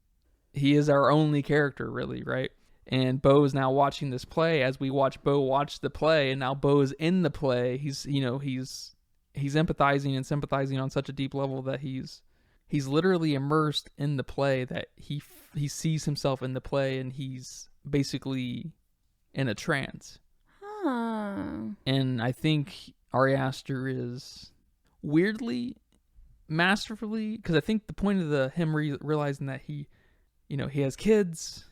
our only character, really, right? And Beau is now watching this play as we watch Beau watch the play, and now Beau is in the play. He's empathizing and sympathizing on such a deep level that he's literally immersed in the play, that he sees himself in the play, and he's basically in a trance. And I think Ari Aster is weirdly, masterfully, because I think the point of him realizing that he has kids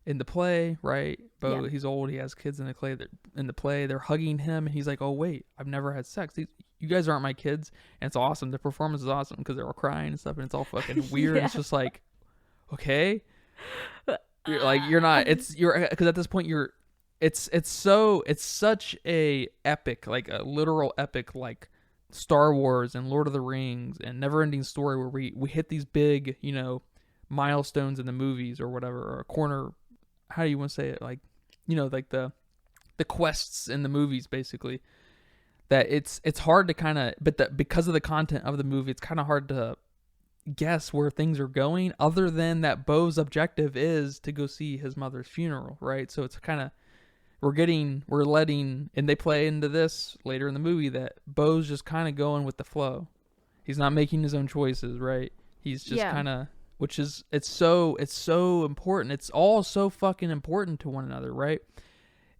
in the play, right? Beau, he's old, he has kids in the play, they're hugging him, and he's like, oh wait, I've never had sex. You guys aren't my kids. And it's awesome. The performance is awesome because they're all crying and stuff, and it's all fucking weird. Yeah. It's just like, okay, you're not. Because at this point it's such a epic, like a literal epic, like Star Wars and Lord of the Rings and Never Ending Story, where we hit these big, milestones in the movies or whatever, or a corner, how do you want to say it? Like, like the quests in the movies, basically, that it's hard to kind of, because of the content of the movie, it's kind of hard to guess where things are going, other than that Beau's objective is to go see his mother's funeral, right? So it's kind of, we're letting, and they play into this later in the movie, that Beau's just kind of going with the flow. He's not making his own choices, right? He's just kind of, which is, it's so important. It's all so fucking important to one another, right?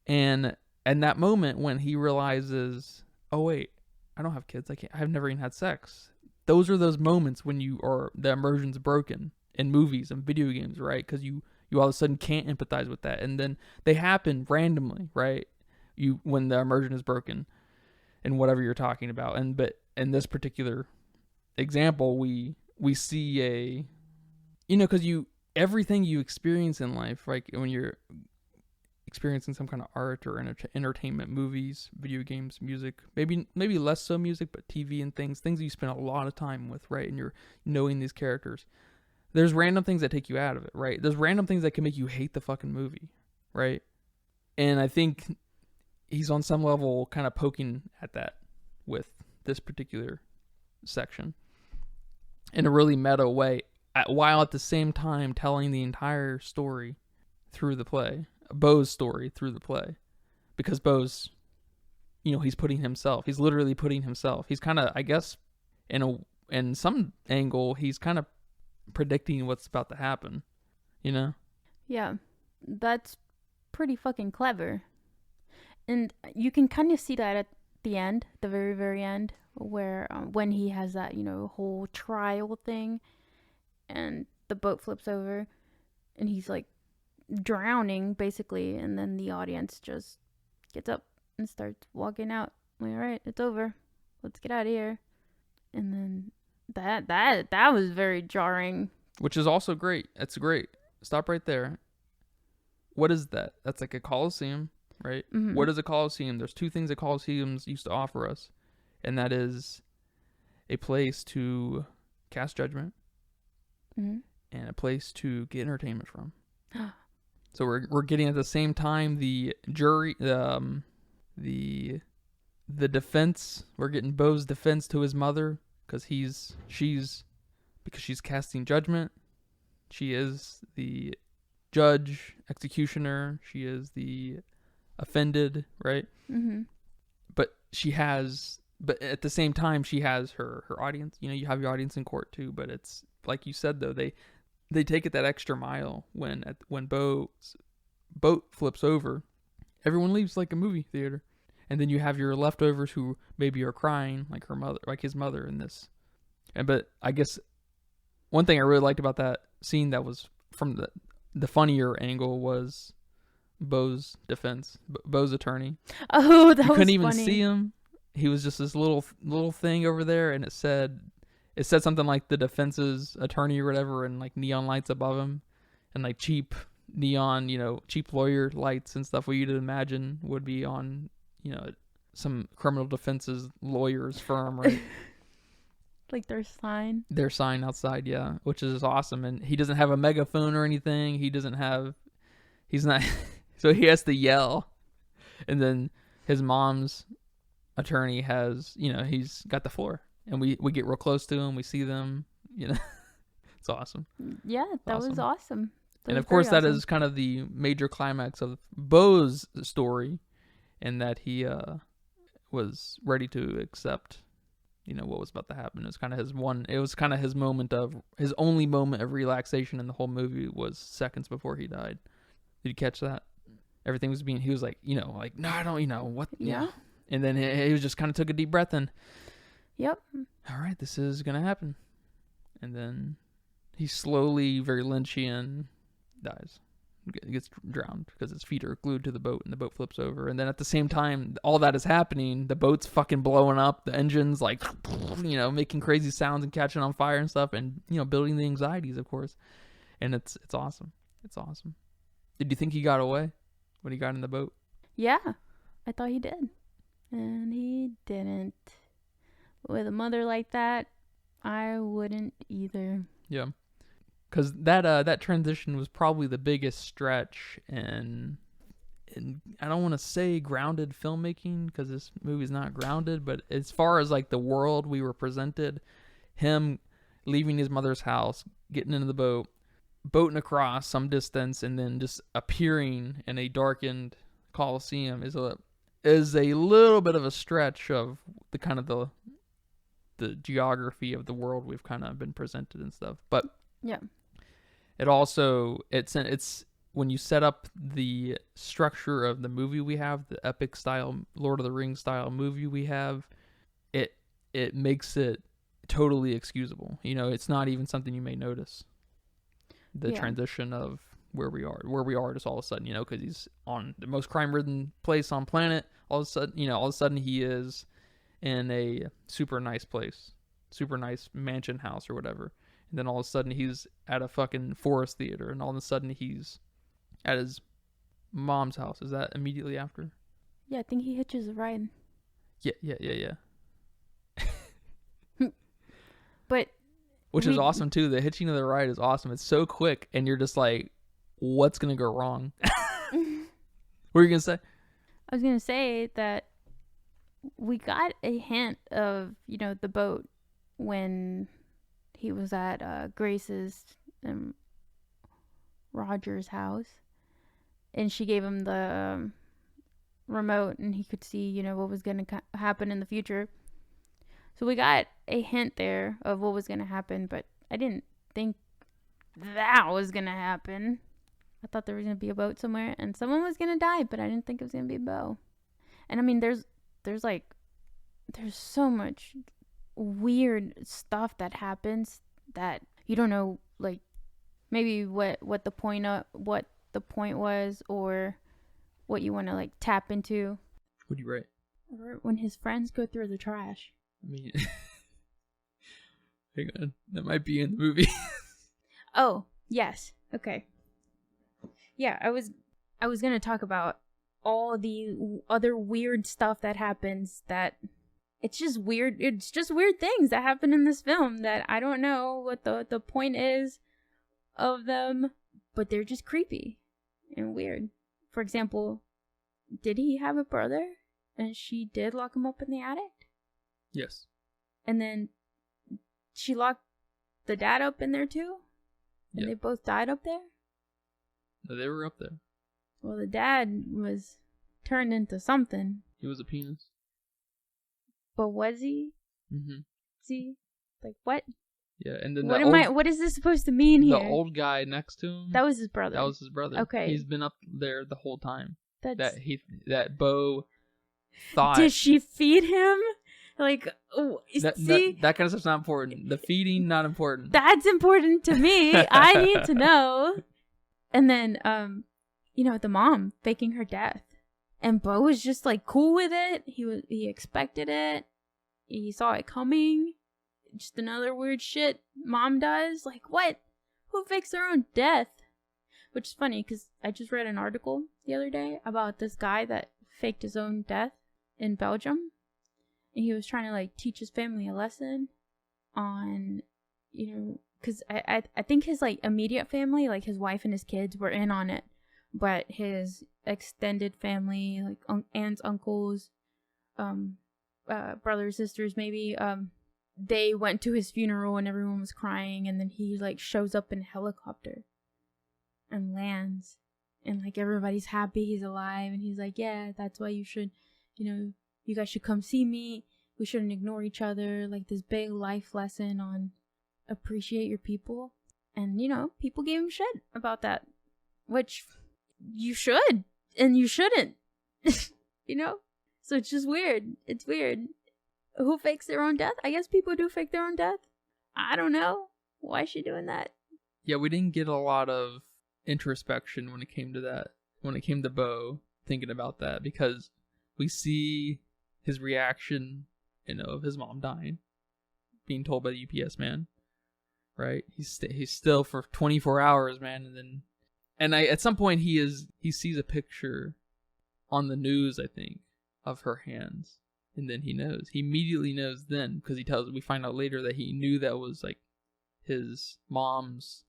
And that moment when he realizes, oh wait, I don't have kids. I've never even had sex. Those are those moments when the immersion's broken in movies and video games, right? Because you all of a sudden can't empathize with that, and then they happen randomly, right? When the immersion is broken, in whatever you're talking about, but in this particular example, we see because everything you experience in life, like when you're experiencing some kind of art or entertainment, movies, video games, music, maybe less so music, but TV and things you spend a lot of time with, right? And you're knowing these characters. There's random things that take you out of it, right? There's random things that can make you hate the fucking movie, right? And I think he's on some level kind of poking at that with this particular section in a really meta way, while at the same time telling the entire story through the play, Beau's story through the play, because Beau's, he's literally putting himself. He's kind of, I guess, in some angle, he's kind of predicting what's about to happen, Yeah, that's pretty fucking clever. And you can kind of see that at the end, the very, very end, where when he has that, whole trial thing, and the boat flips over, and he's like drowning, basically, and then the audience just gets up and starts walking out. Like, all right, it's over. Let's get out of here. And then that was very jarring. Which is also great. That's great. Stop right there. What is that? That's like a coliseum, right? Mm-hmm. What is a coliseum? There's two things that coliseums used to offer us, and that is a place to cast judgment, mm-hmm. and a place to get entertainment from. So we're getting at the same time the jury, the defense. We're getting Beau's defense to his mother, because she's casting judgment. She is the judge, executioner. She is the offended, right? Mm-hmm. But at the same time, she has her audience. You have your audience in court too. But it's like you said, though, they take it that extra mile when Beau's boat flips over. Everyone leaves like a movie theater, and then you have your leftovers who maybe are crying, like her mother, like his mother in this. But I guess one thing I really liked about that scene that was from the funnier angle was Beau's defense, Beau's attorney. Oh, that was funny. You couldn't even see him. He was just this little thing over there, and it said something like the defense's attorney or whatever, and like neon lights above him, and like cheap neon, cheap lawyer lights and stuff, what you'd imagine would be on, some criminal defense's lawyer's firm, right? Like their sign outside, yeah, which is awesome. And he doesn't have a megaphone or anything. He's not, so he has to yell. And then his mom's attorney has, he's got the floor, and we get real close to him. We see them, it's awesome. Yeah, that was awesome. And of course, that is kind of the major climax of Beau's story, and that he was ready to accept, what was about to happen. It was kind of his his only moment of relaxation in the whole movie was seconds before he died. Did you catch that? Everything was he was like, like, no, I don't, what? Yeah. And then he was just kind of took a deep breath and, yep. All right, this is going to happen. And then he slowly, very Lynchian, dies. Gets drowned because his feet are glued to the boat, and the boat flips over. And then at the same time all that is happening, the boat's fucking blowing up, the engine's like, making crazy sounds and catching on fire and stuff, and building the anxieties, of course. And it's awesome. It's awesome. Did you think he got away when he got in the boat? Yeah, I thought he did, and he didn't. with a mother like that, I wouldn't either. Yeah. Because that transition was probably the biggest stretch in I don't want to say grounded filmmaking, because this movie's not grounded, but as far as like the world we were presented, him leaving his mother's house, getting into the boat, boating across some distance, and then just appearing in a darkened Coliseum is a little bit of a stretch of the kind of the geography of the world we've kind of been presented and stuff. But yeah, it's when you set up the structure of the movie we have, the epic style Lord of the Rings style movie we have, it makes it totally excusable. You know, it's not even something you may notice. The transition of where we are just all of a sudden, you know, because he's on the most crime-ridden place on planet. All of a sudden he is in a super nice place, super nice mansion house or whatever. And then all of a sudden he's at a fucking Forest Theater, and all of a sudden he's at his mom's house. Is that immediately after? Yeah, I think he hitches a ride. Yeah. But which is awesome too. The hitching of the ride is awesome. It's so quick, and you're just like, what's gonna go wrong? What were you gonna say? I was gonna say that we got a hint of, you know, the boat when he was at Grace's and Roger's house, and she gave him the remote, and he could see, you know, what was gonna happen in the future. So we got a hint there of what was gonna happen, but I didn't think that was gonna happen. I thought there was gonna be a boat somewhere and someone was gonna die, but I didn't think it was gonna be Beau. And I mean, there's so much weird stuff that happens that you don't know, like maybe what the point was, or what you want to like tap into. What do you write? Or when his friends go through the trash. I mean, hang on, that might be in the movie. Oh, yes. Okay. Yeah, I was gonna talk about all the other weird stuff that happens, that it's just weird things that happen in this film that I don't know what the point is of them, but they're just creepy and weird. For example, did he have a brother and she did lock him up in the attic? Yes. And then she locked the dad up in there too? And They both died up there? No, they were up there. Well, the dad was turned into something. He was a penis. But was he? Mm-hmm. See? Like, what? Yeah, and then what is this supposed to mean here? The old guy next to him. That was his brother. That was his brother. Okay. He's been up there the whole time. That's... That Beau thought. Did she feed him? Like, that kind of stuff's not important. The feeding, not important. That's important to me. I need to know. And then, you know, the mom faking her death, and Beau was just like cool with it. He expected it. He saw it coming. Just another weird shit mom does. Like, what? Who fakes their own death? Which is funny because I just read an article the other day about this guy that faked his own death in Belgium. And he was trying to like teach his family a lesson on, you know, because I think his like immediate family, like his wife and his kids, were in on it, but his extended family, like aunts, uncles, brothers, sisters, maybe, they went to his funeral and everyone was crying, and then he like shows up in a helicopter and lands, and like everybody's happy he's alive, and he's like, yeah, that's why you should, you know, you guys should come see me. We shouldn't ignore each other. Like this big life lesson on appreciate your people. And, you know, people gave him shit about that. Which you should. And you shouldn't. You know? So it's just weird. It's weird. Who fakes their own death? I guess people do fake their own death. I don't know. Why is she doing that? Yeah, we didn't get a lot of introspection when it came to that. When it came to Beau thinking about that. Because we see his reaction, you know, of his mom dying, being told by the UPS man, right? He's still for 24 hours, man, and at some point he sees a picture on the news, I think, of her hands, And then he knows. He immediately knows then, because we find out later that he knew that was like his mom's.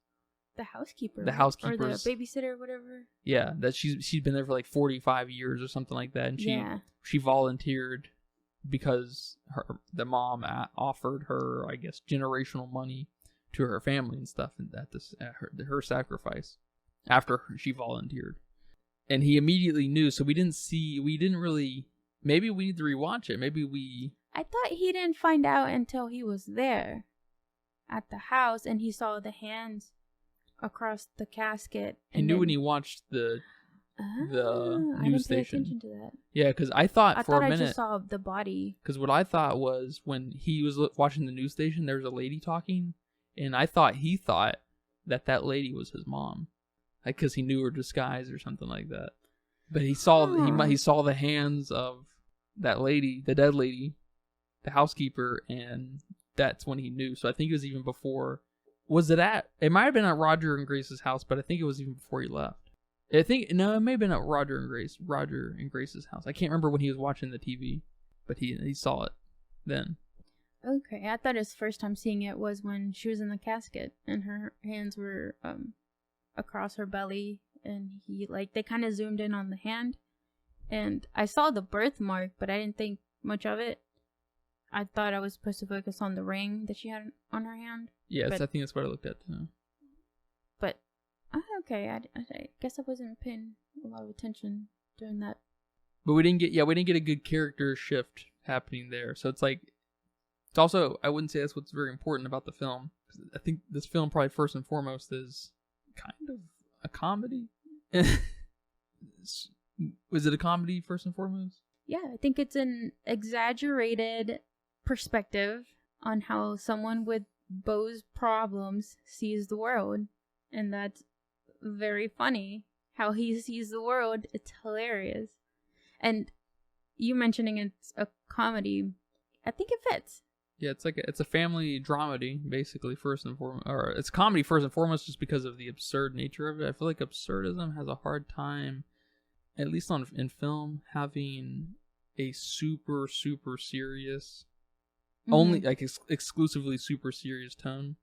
The housekeeper. The right? housekeeper's. Or the babysitter or whatever. Yeah, that she's been there for like 45 years or something like that. And she volunteered because the mom offered her, I guess, generational money to her family and stuff, and at her sacrifice after she volunteered. And he immediately knew, so we didn't really. Maybe we need to rewatch it. I thought he didn't find out until he was there at the house and he saw the hands across the casket. He knew when he watched the news station. I didn't pay attention to that. Yeah, because I thought a minute. I just saw the body. Because what I thought was when he was watching the news station, there was a lady talking, and I thought he thought that lady was his mom, like because he knew her disguise or something like that. But he saw he saw the hands of that lady, the dead lady, the housekeeper, and that's when he knew. So I think it was even before. It might have been at Roger and Grace's house, but I think it was even before he left. It may have been at Roger and Grace's house. I can't remember when he was watching the TV, but he saw it then. Okay, I thought his first time seeing it was when she was in the casket and her hands were across her belly, and they kind of zoomed in on the hand, and I saw the birthmark, but I didn't think much of it. I thought I was supposed to focus on the ring that she had on her hand. Yes, I think that's what I looked at too. But okay, I guess I wasn't paying a lot of attention during that. But we didn't get a good character shift happening there. So it's also, I wouldn't say that's what's very important about the film. I think this film probably first and foremost is kind of a comedy. Was it a comedy first and foremost? Yeah, I think it's an exaggerated perspective on how someone with Beau's problems sees the world, and that's very funny. How he sees the world, it's hilarious. And you mentioning it's a comedy, I think it fits. Yeah, it's a family dramedy, basically, first and foremost. Or it's comedy first and foremost just because of the absurd nature of it. I feel like absurdism has a hard time, at least in film, having a super, super serious, only like exclusively super serious tone.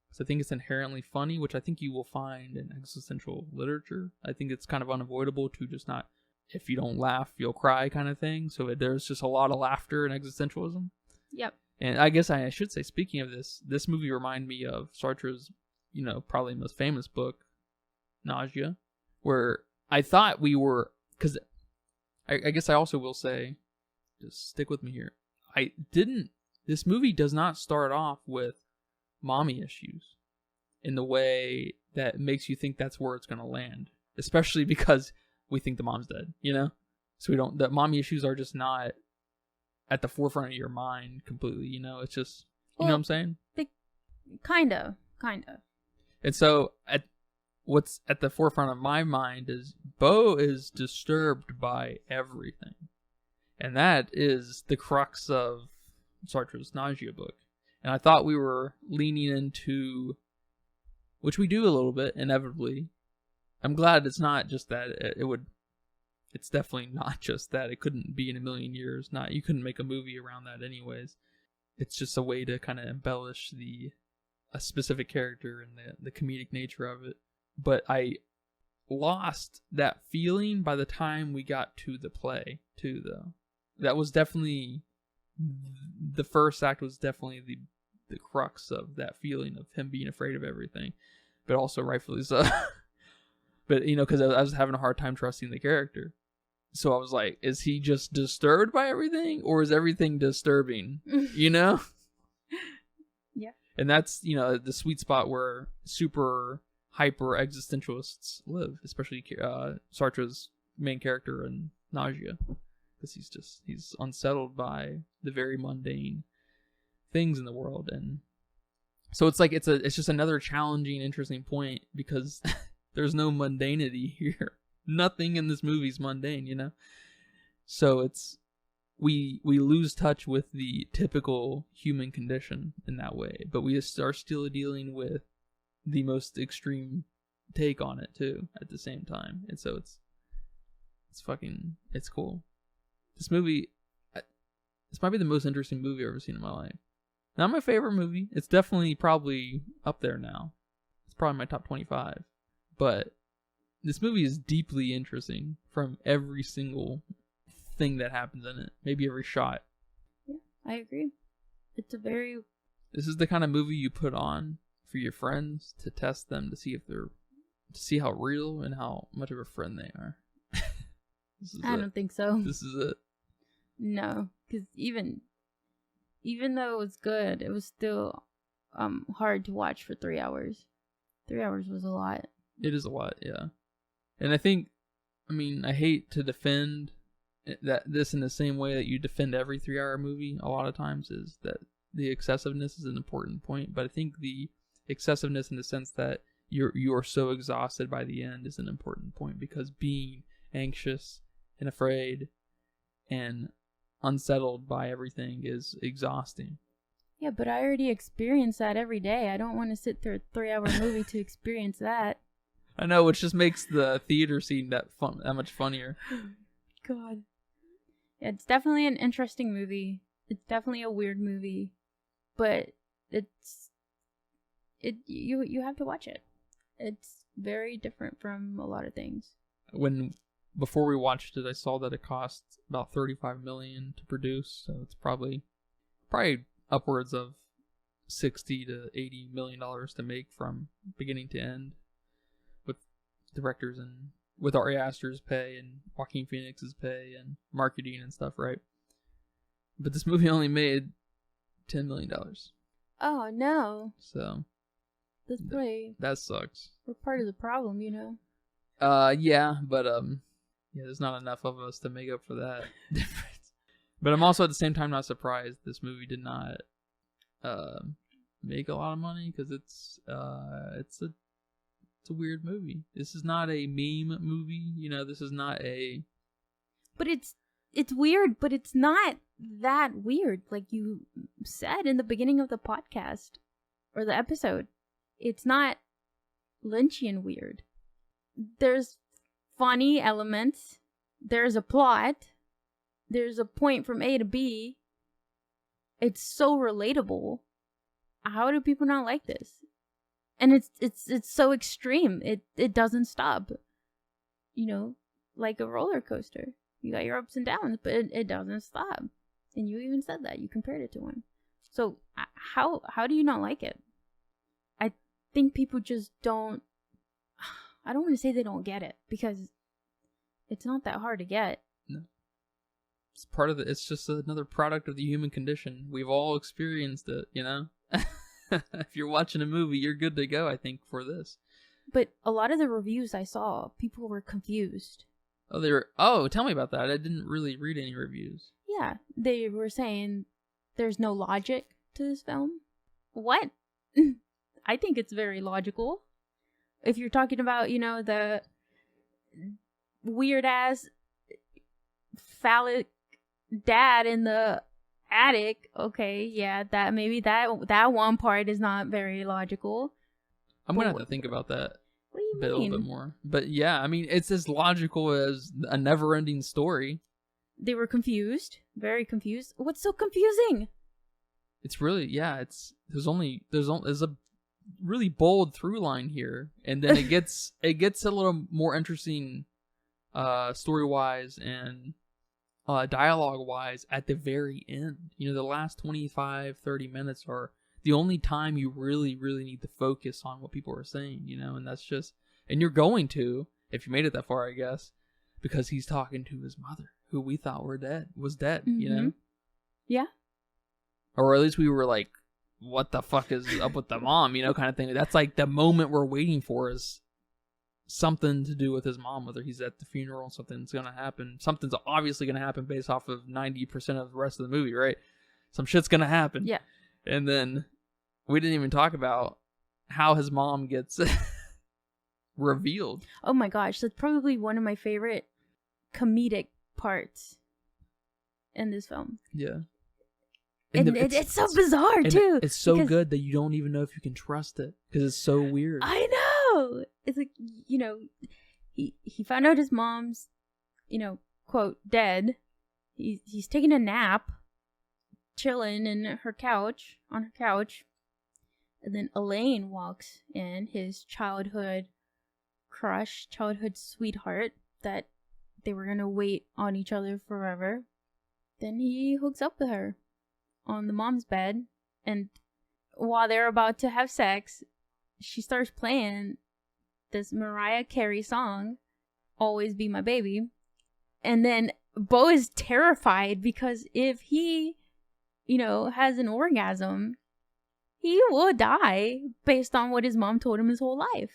Because I think it's inherently funny, which I think you will find in existential literature. I think it's kind of unavoidable to just not, if you don't laugh, you'll cry kind of thing. So there's just a lot of laughter in existentialism. Yep. And I guess I should say, speaking of this movie reminded me of Sartre's, probably most famous book, Nausea, where I thought we were, because I guess I also will say, just stick with me here. This movie does not start off with mommy issues in the way that makes you think that's where it's going to land, especially because we think the mom's dead, So the mommy issues are just not at the forefront of your mind completely, it's just, you know what I'm saying? Kind of. And so what's at the forefront of my mind is Beau is disturbed by everything. And that is the crux of Sartre's Nausea book. And I thought we were leaning into, which we do a little bit, inevitably. I'm glad it's not just that. It's definitely not just that. It couldn't be in a million years. You couldn't make a movie around that anyways. It's just a way to kind of embellish a specific character and the comedic nature of it. But I lost that feeling by the time we got to the play too, though. That was definitely, the first act was definitely the crux of that feeling of him being afraid of everything, but also rightfully so. But, because I was having a hard time trusting the character. So I was like, is he just disturbed by everything, or is everything disturbing? Yeah. And that's, the sweet spot where super hyper existentialists live, especially Sartre's main character in Nausea. Because he's unsettled by the very mundane things in the world. And so it's just another challenging, interesting point, because there's no mundanity here. Nothing in this movie is mundane, So we lose touch with the typical human condition in that way, but we are still dealing with the most extreme take on it too at the same time. And so it's cool. This movie, This might be the most interesting movie I've ever seen in my life. Not my favorite movie. It's definitely probably up there now. It's probably my top 25. But this movie is deeply interesting from every single thing that happens in it. Maybe every shot. Yeah, I agree. It's a very... This is the kind of movie you put on for your friends to test them, to see how real and how much of a friend they are. I don't think so. This is it. No, because even though it was good, it was still hard to watch for 3 hours. 3 hours was a lot. It is a lot, yeah. And I think, I hate to defend this in the same way that you defend every 3-hour movie a lot of times, is that the excessiveness is an important point, but I think the excessiveness in the sense that you're so exhausted by the end is an important point, because being anxious and afraid and unsettled by everything is exhausting. Yeah, but I already experience that every day. I don't want to sit through a 3-hour movie to experience that. I know, which just makes the theater scene that much funnier. God. Yeah, it's definitely an interesting movie. It's definitely a weird movie, but you have to watch it. It's very different from a lot of things. Before we watched it, I saw that it cost about $35 million to produce, so it's probably upwards of $60 to $80 million to make from beginning to end, with directors and with Ari Aster's pay and Joaquin Phoenix's pay and marketing and stuff, right? But this movie only made $10 million. Oh no! So that's pretty. That sucks. We're part of the problem, you know. Yeah, but there's not enough of us to make up for that difference. But I'm also at the same time not surprised this movie did not make a lot of money, because it's a weird movie. This is not a meme movie, this is not a... But it's weird, but it's not that weird, like you said in the beginning of the podcast or the episode. It's not Lynchian weird. There's funny elements, there's a plot, there's a point from A to B. It's so relatable. How do people not like this? And it's so extreme. It doesn't stop. Like a roller coaster. You got your ups and downs, but it doesn't stop. And you even said that. You compared it to one. So how do you not like it? I think people just don't... I don't want to say they don't get it, because it's not that hard to get. No. It's part of it's just another product of the human condition. We've all experienced it, If you're watching a movie, you're good to go, I think, for this. But a lot of the reviews I saw, people were confused. Tell me about that. I didn't really read any reviews. Yeah, they were saying there's no logic to this film. What? I think it's very logical. If you're talking about, the weird-ass phallic dad in the attic, okay, yeah, that maybe that one part is not very logical. I'm going to have to think about that. What do you mean? A little bit more. But yeah, it's as logical as a never-ending story. They were confused. Very confused. What's so confusing? It's really, there's a really bold through line here, and then it gets a little more interesting story-wise and dialogue-wise at the very end. The last 25-30 minutes are the only time you really need to focus on what people are saying, and that's just... And you're going to, if you made it that far, I guess, because he's talking to his mother, who we thought was dead, mm-hmm. Yeah. Or at least we were like, what the fuck is up with the mom, kind of thing. That's like the moment we're waiting for, is something to do with his mom, whether he's at the funeral, something's going to happen. Something's obviously going to happen based off of 90% of the rest of the movie, right? Some shit's going to happen. Yeah. And then we didn't even talk about how his mom gets revealed. Oh my gosh, that's probably one of my favorite comedic parts in this film. Yeah. And it's so bizarre, too. It's so good that you don't even know if you can trust it, because it's so weird. I know. It's like, he found out his mom's, quote, dead. He's taking a nap. chilling in her couch, on her couch. And then Elaine walks in, his childhood crush, childhood sweetheart, that they were going to wait on each other forever. Then he hooks up with her on the mom's bed. And while they're about to have sex, she starts playing this Mariah Carey song, Always Be My Baby. And then Beau is terrified because if he, has an orgasm, he will die based on what his mom told him his whole life.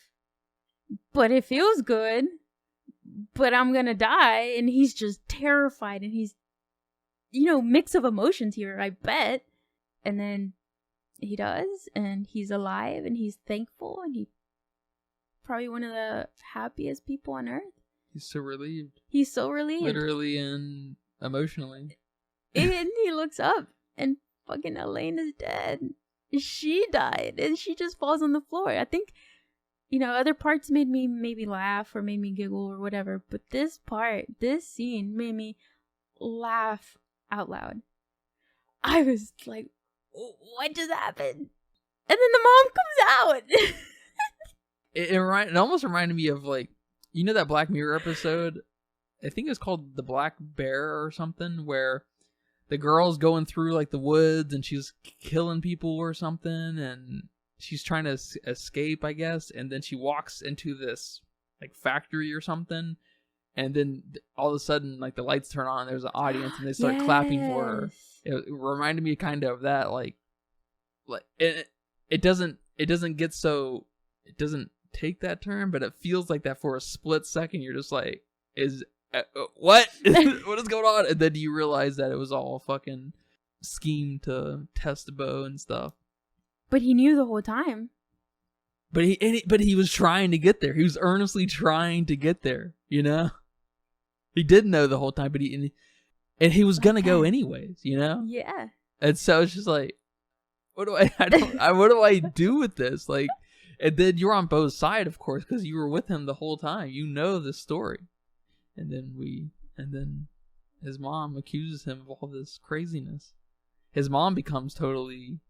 But it feels good, but I'm gonna die. And he's just terrified, and he's, mix of emotions here, I bet. And then he does, and he's alive, and he's thankful, and he's probably one of the happiest people on earth. He's so relieved. He's so relieved. Literally and emotionally. And he looks up, and fucking Elaine is dead. She died, and she just falls on the floor. I think, other parts made me maybe laugh or made me giggle or whatever, but this scene made me laugh out loud. I was like, what just happened? And then the mom comes out. It almost reminded me of, like, that Black Mirror episode? I think it's called The Black Bear or something, where the girl's going through, like, the woods and she's killing people or something, and she's trying to escape, I guess, and then she walks into this, like, factory or something, and then all of a sudden, like, the lights turn on and there's an audience and they start clapping for her. It reminded me kind of that, like it doesn't take that turn, but it feels like that for a split second. You're just like, what? What is going on? And then you realize that it was all a fucking scheme to test Beau and stuff. But he knew the whole time. But he was trying to get there. He was earnestly trying to get there. He did know the whole time, but he was gonna go anyways. Yeah. And so it's just like, what do what do I do with this? Like, and then you're on Beau's side, of course, because you were with him the whole time. You know the story. And then his mom accuses him of all this craziness. His mom becomes totally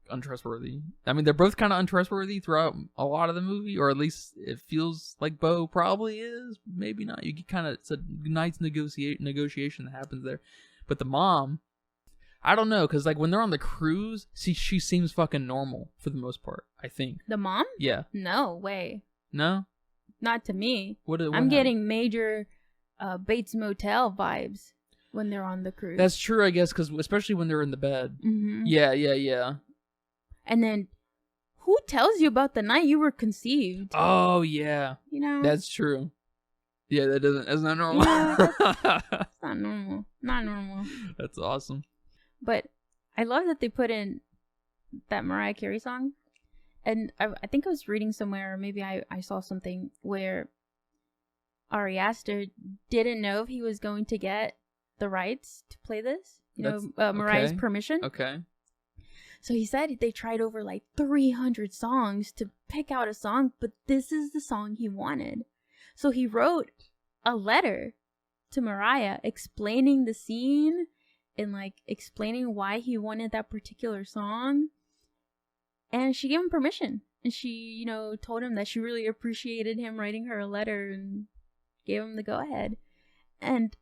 untrustworthy. I mean, they're both kind of untrustworthy throughout a lot of the movie, or at least it feels like Beau probably is. Maybe not. You get it's a nice negotiation that happens there. But the mom, I don't know, because like when they're on the cruise, she seems fucking normal for the most part, I think. The mom? Yeah. No way. No? Not to me. What I'm happened? getting major Bates Motel vibes when they're on the cruise. That's true, I guess, because especially when they're in the bed. Mm-hmm. Yeah. And then, who tells you about the night you were conceived? Oh, yeah. That's true. Yeah, that's not normal. Yeah, that's not normal. Not normal. That's awesome. But I love that they put in that Mariah Carey song. And I think I was reading somewhere, or maybe I saw something where Ari Aster didn't know if he was going to get the rights to play this. Mariah's permission. Okay. So he said they tried over like 300 songs to pick out a song, but this is the song he wanted. So he wrote a letter to Mariah explaining the scene and like explaining why he wanted that particular song. And she gave him permission. And she, told him that she really appreciated him writing her a letter and gave him the go ahead. And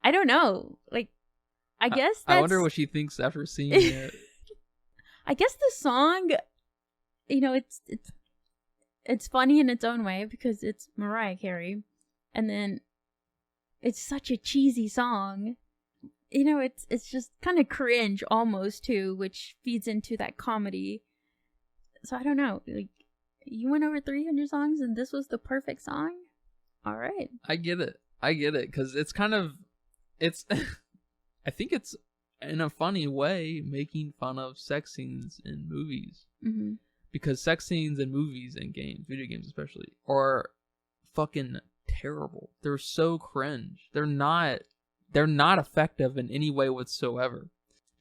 I don't know. Like, I guess that's... I wonder what she thinks after seeing it. I guess the song, it's funny in its own way because it's Mariah Carey. And then it's such a cheesy song. It's just kind of cringe almost too, which feeds into that comedy. So I don't know. Like, you went over 300 songs and this was the perfect song? All right. I get it. Because it's kind of, I think it's in a funny way making fun of sex scenes in movies. Mm-hmm. Because sex scenes in movies and games, video games especially, are fucking terrible. They're so cringe. They're not effective in any way whatsoever.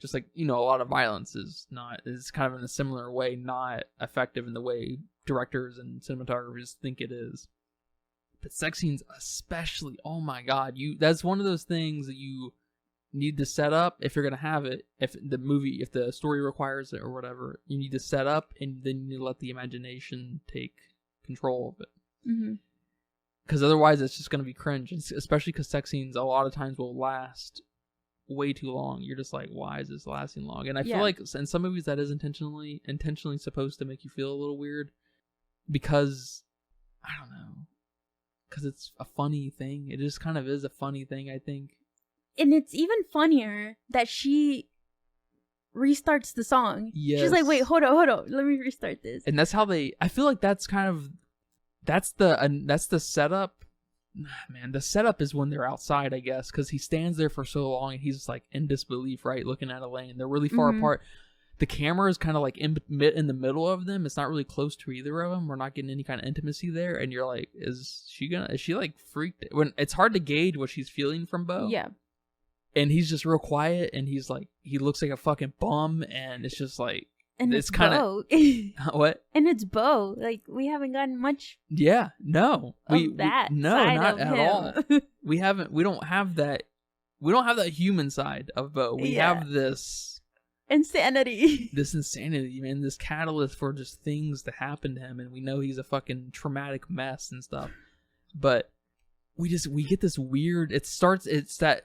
Just like, a lot of violence is kind of in a similar way not effective in the way directors and cinematographers think it is. But sex scenes especially, oh my god, that's one of those things that need to set up if you're gonna have it. If the story requires it or whatever, you need to set up, and then you need to let the imagination take control of it. Because otherwise, it's just gonna be cringe. Especially because sex scenes a lot of times will last way too long. You're just like, why is this lasting long? And I feel like in some movies that is intentionally supposed to make you feel a little weird, because I don't know, because it's a funny thing. It just kind of is a funny thing, I think. And it's even funnier that she restarts the song. Yes. She's like, wait, hold on, let me restart this. And that's how I feel like that's the setup. Man, the setup is when they're outside, I guess, because he stands there for so long and he's just like in disbelief, right, looking at a lane. They're really far apart. The camera is kind of like in the middle of them. It's not really close to either of them. We're not getting any kind of intimacy there, and you're like, is she like freaked? When it's hard to gauge what she's feeling from Beau. Yeah. And he's just real quiet, and he's like, he looks like a fucking bum, and it's just like, and it's kind of what? And it's Beau. Like, we haven't gotten much. Yeah, no, that no, side not of at him. all. We don't have that. We don't have that human side of Beau. We have this insanity. This insanity, man. This catalyst for just things to happen to him, and we know he's a fucking traumatic mess and stuff, but. We get this weird. It's that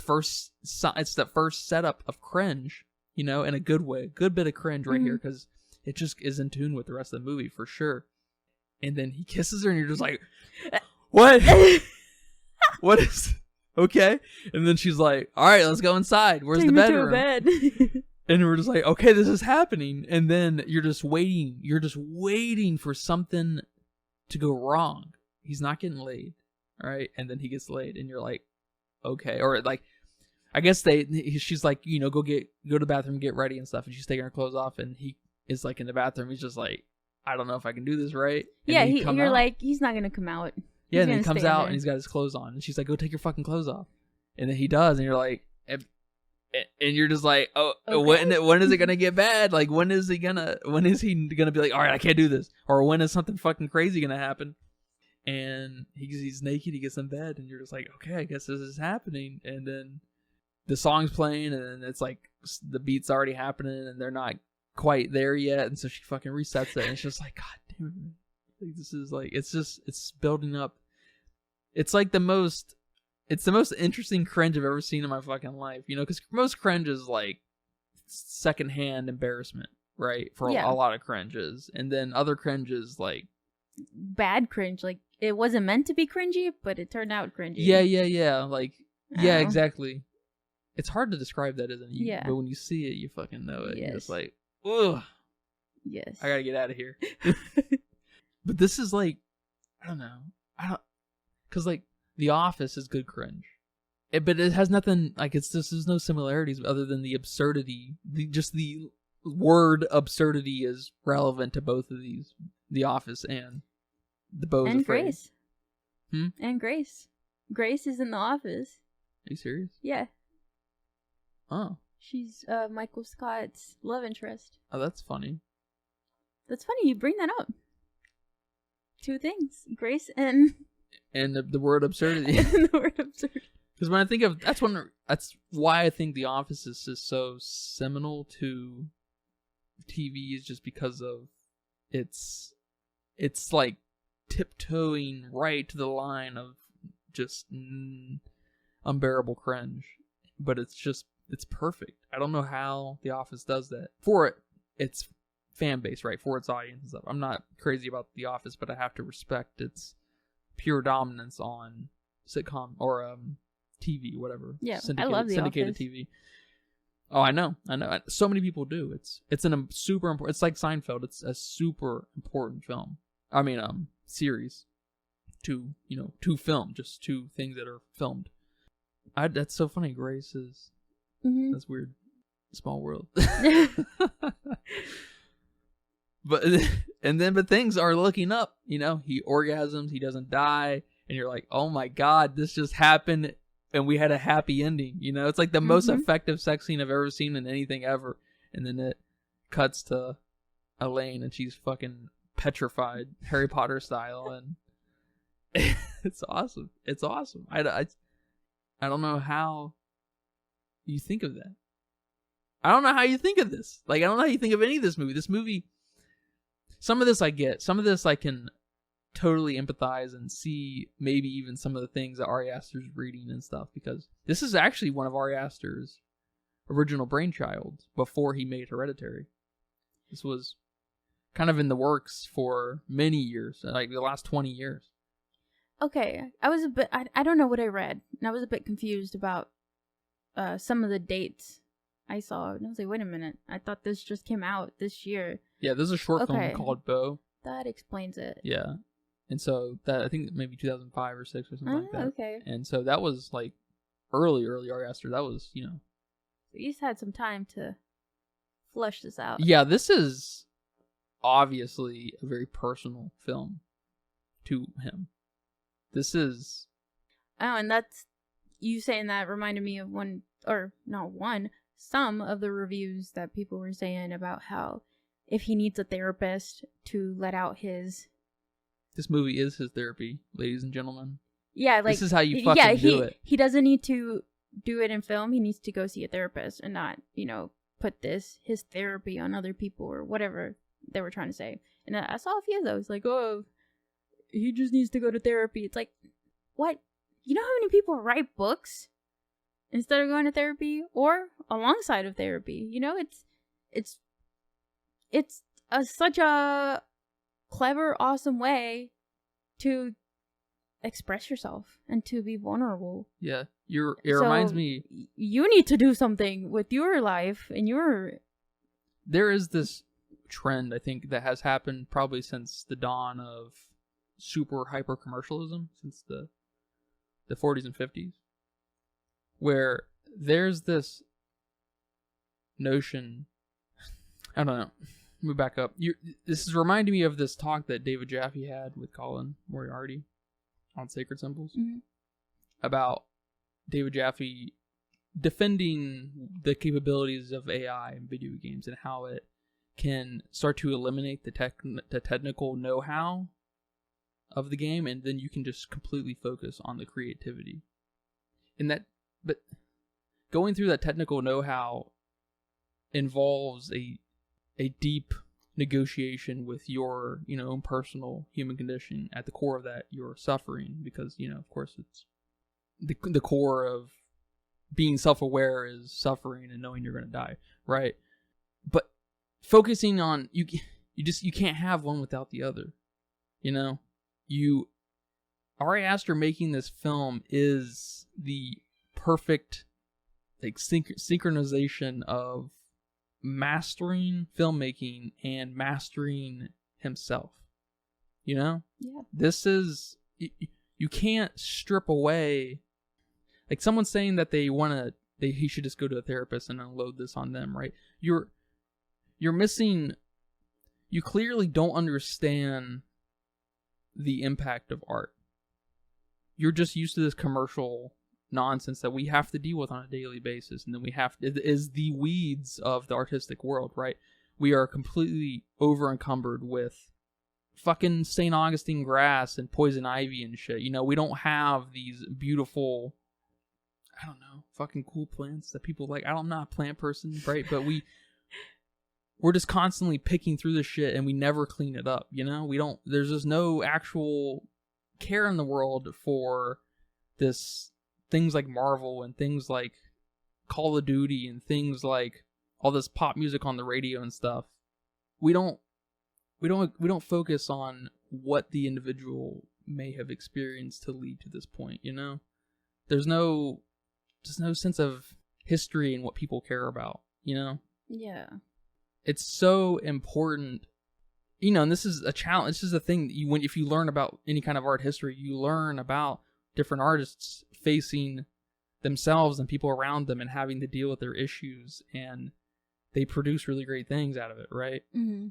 first setup of cringe, in a good way, good bit of cringe right here, because it just is in tune with the rest of the movie for sure. And then he kisses her, and you're just like, what? What is okay? And then she's like, all right, let's go inside. Where's the bedroom? Take me to a bed. And we're just like, okay, this is happening. And then you're just waiting. You're just waiting for something to go wrong. He's not getting laid. Right, and then he gets laid, and you're like, okay, or like, I guess she's like, go to the bathroom, get ready and stuff, and she's taking her clothes off, and he is like in the bathroom. He's just like, I don't know if I can do this right. And you're like, he's not gonna come out. Yeah, and then he comes out and he's got his clothes on, and she's like, go take your fucking clothes off, and then he does, and you're like, and you're just like, oh, okay. When is it gonna get bad? Like, when is he gonna be like, all right, I can't do this, or when is something fucking crazy gonna happen? And he's naked, he gets in bed, and you're just like, okay, I guess this is happening. And then the song's playing, and then it's like the beat's already happening, and they're not quite there yet, and so she fucking resets it, and it's just like, god damn it, like, this is like, it's building up. It's like the most interesting cringe I've ever seen in my fucking life, because most cringe is like secondhand embarrassment, right, for a lot of cringes, and then other cringes like bad cringe, like it wasn't meant to be cringy, but it turned out cringy. Yeah. Like, yeah, exactly. It's hard to describe that, isn't it? Yeah. But when you see it, you fucking know it. Yes. You're just like, ugh. Yes. I gotta get out of here. But this is like, I don't know. Because like, The Office is good cringe. But it has nothing, like, there's no similarities other than the absurdity. Just the word absurdity is relevant to both of these. The Office and the Beau's and Afraid. Grace. And Grace. Grace is in The Office. Are you serious? Yeah. Oh. She's Michael Scott's love interest. Oh, that's funny. That's funny you bring that up. Two things. Grace and the word absurdity. and the word absurdity. Because when I think of that's why I think The Office is just so seminal to TV, is just because of it's like tiptoeing right to the line of just unbearable cringe, but it's perfect. I don't know how The Office does that for its fan base, right, for its audience and stuff. I'm not crazy about The Office, but I have to respect its pure dominance on sitcom or TV, whatever. Yeah, I love The syndicated Office. TV. Oh, I know. So many people do. It's a super important. It's like Seinfeld. It's a super important film. I mean, series. To film, just two things that are filmed. That's so funny. Grace is. Mm-hmm. That's weird. Small world. But things are looking up. He orgasms. He doesn't die, and you're like, oh my god, this just happened. And we had a happy ending, It's like the most effective sex scene I've ever seen in anything ever. And then it cuts to Elaine, and she's fucking petrified, Harry Potter style, and it's awesome. It's awesome. I don't know how you think of that. I don't know how you think of this. Like, I don't know how you think of any of this movie. This movie, some of this I get. Some of this I can totally empathize and see maybe even some of the things that Ari Aster's reading and stuff, because this is actually one of Ari Aster's original brainchild before he made Hereditary. This was kind of in the works for many years, like the last 20 years. Okay, I don't know what I read, and I was a bit confused about some of the dates I saw. And I was like, wait a minute, I thought this just came out this year. Yeah, there's a short film called Beau. That explains it. Yeah. And so that, I think maybe 2005 or 6 or something like that. Okay. And so that was like early Ari Aster. That was, So he's had some time to flesh this out. Yeah, this is obviously a very personal film to him. This is... Oh, and that's... You saying that reminded me of some of the reviews that people were saying about how if he needs a therapist to let out his... This movie is his therapy, ladies and gentlemen. Yeah, like... This is how you fucking do it. He doesn't need to do it in film. He needs to go see a therapist and not, put his therapy on other people or whatever they were trying to say. And I saw a few of those, like, oh, he just needs to go to therapy. It's like, what? You know how many people write books instead of going to therapy or alongside of therapy? It's such a clever, awesome way to express yourself and to be vulnerable. Yeah, it reminds me. You need to do something with your life and your... There is this trend, I think, that has happened probably since the dawn of super hyper commercialism, since the 40s and 50s, where there's this notion. I don't know. Move back up. This is reminding me of this talk that David Jaffe had with Colin Moriarty on Sacred Symbols, about David Jaffe defending the capabilities of AI in video games and how it can start to eliminate the technical know-how of the game, and then you can just completely focus on the creativity. But going through that technical know-how involves a deep negotiation with your, own personal human condition. At the core of that, you're suffering, because, of course, it's the core of being self-aware is suffering and knowing you're going to die, right? But focusing on you can't have one without the other. Ari Aster making this film is the perfect synchronization of mastering filmmaking and mastering himself. Yeah. This is, you can't strip away, like someone saying that he should just go to a therapist and unload this on them, right? You're missing, you clearly don't understand the impact of art. You're just used to this commercial nonsense that we have to deal with on a daily basis, and then it is the weeds of the artistic world, right? We are completely over encumbered with fucking St. Augustine grass and poison ivy and shit. We don't have these beautiful, I don't know, fucking cool plants that people like. I'm not a plant person, right? But we're just constantly picking through this shit and we never clean it up, there's just no actual care in the world for this, things like Marvel and things like Call of Duty and things like all this pop music on the radio and stuff. We don't focus on what the individual may have experienced to lead to this point, There's no sense of history in what people care about, Yeah. It's so important, and this is a challenge. This is a thing that if you learn about any kind of art history, you learn about different artists facing themselves and people around them and having to deal with their issues, and they produce really great things out of it, right? Mm-hmm.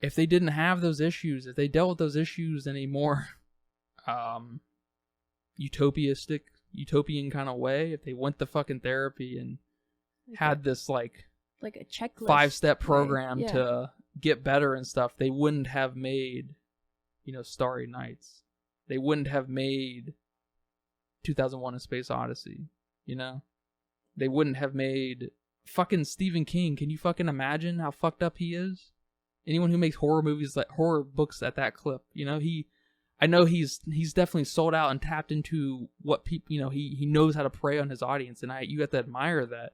If they didn't have those issues, if they dealt with those issues in a more utopian kind of way, if they went to fucking therapy and had this like a checklist 5-step program to get better and stuff, they wouldn't have made, Starry Nights. They wouldn't have made 2001: A Space Odyssey, They wouldn't have made fucking Stephen King. Can you fucking imagine how fucked up he is? Anyone who makes horror movies, like horror books at that clip, you know, I know he's definitely sold out and tapped into what people, you know, he knows how to prey on his audience, and you have to admire that.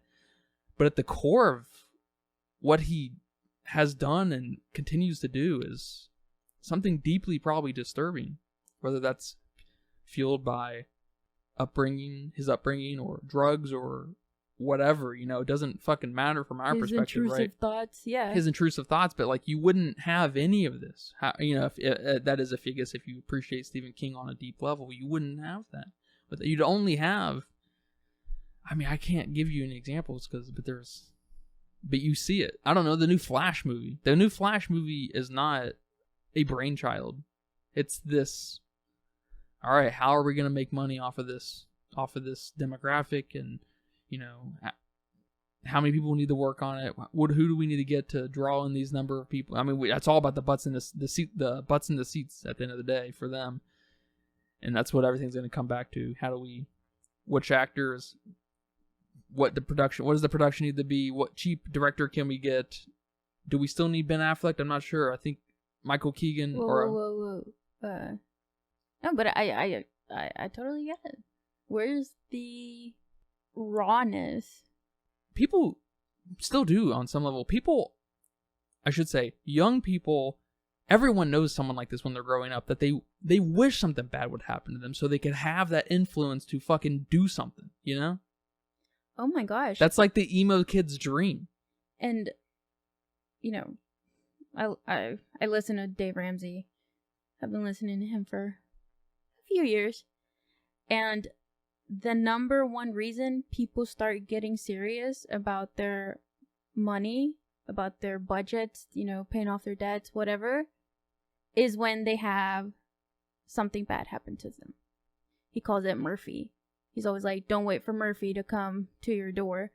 But at the core of what he has done and continues to do is something deeply probably disturbing, whether that's fueled by his upbringing, or drugs, or whatever, you know. It doesn't fucking matter from our perspective, right? His intrusive thoughts, yeah. His intrusive thoughts, but like, you wouldn't have any of this. How, you know, that is if you appreciate Stephen King on a deep level, you wouldn't have that. But you'd only have, I mean, I can't give you any examples but you see it. I don't know, the new Flash movie. The new Flash movie is not a brainchild. It's this, all right, how are we going to make money off of this demographic, and, you know, how many people need to work on it? Who do we need to get to draw in these number of people? I mean, that's all about the butts in the butts in the seats at the end of the day for them, and that's what everything's going to come back to. Which actors? What does the production need to be? What cheap director can we get? Do we still need Ben Affleck? I'm not sure. I think Michael Keegan whoa. No, but I totally get it. Where's the rawness? People still do on some level. Young people, everyone knows someone like this when they're growing up, that they wish something bad would happen to them so they could have that influence to fucking do something, you know? Oh my gosh. That's like the emo kid's dream. And, you know, I listen to Dave Ramsey. I've been listening to him for a few years. And the number one reason people start getting serious about their money, about their budgets, you know, paying off their debts, whatever, is when they have something bad happen to them. He calls it Murphy. He's always like, don't wait for Murphy to come to your door.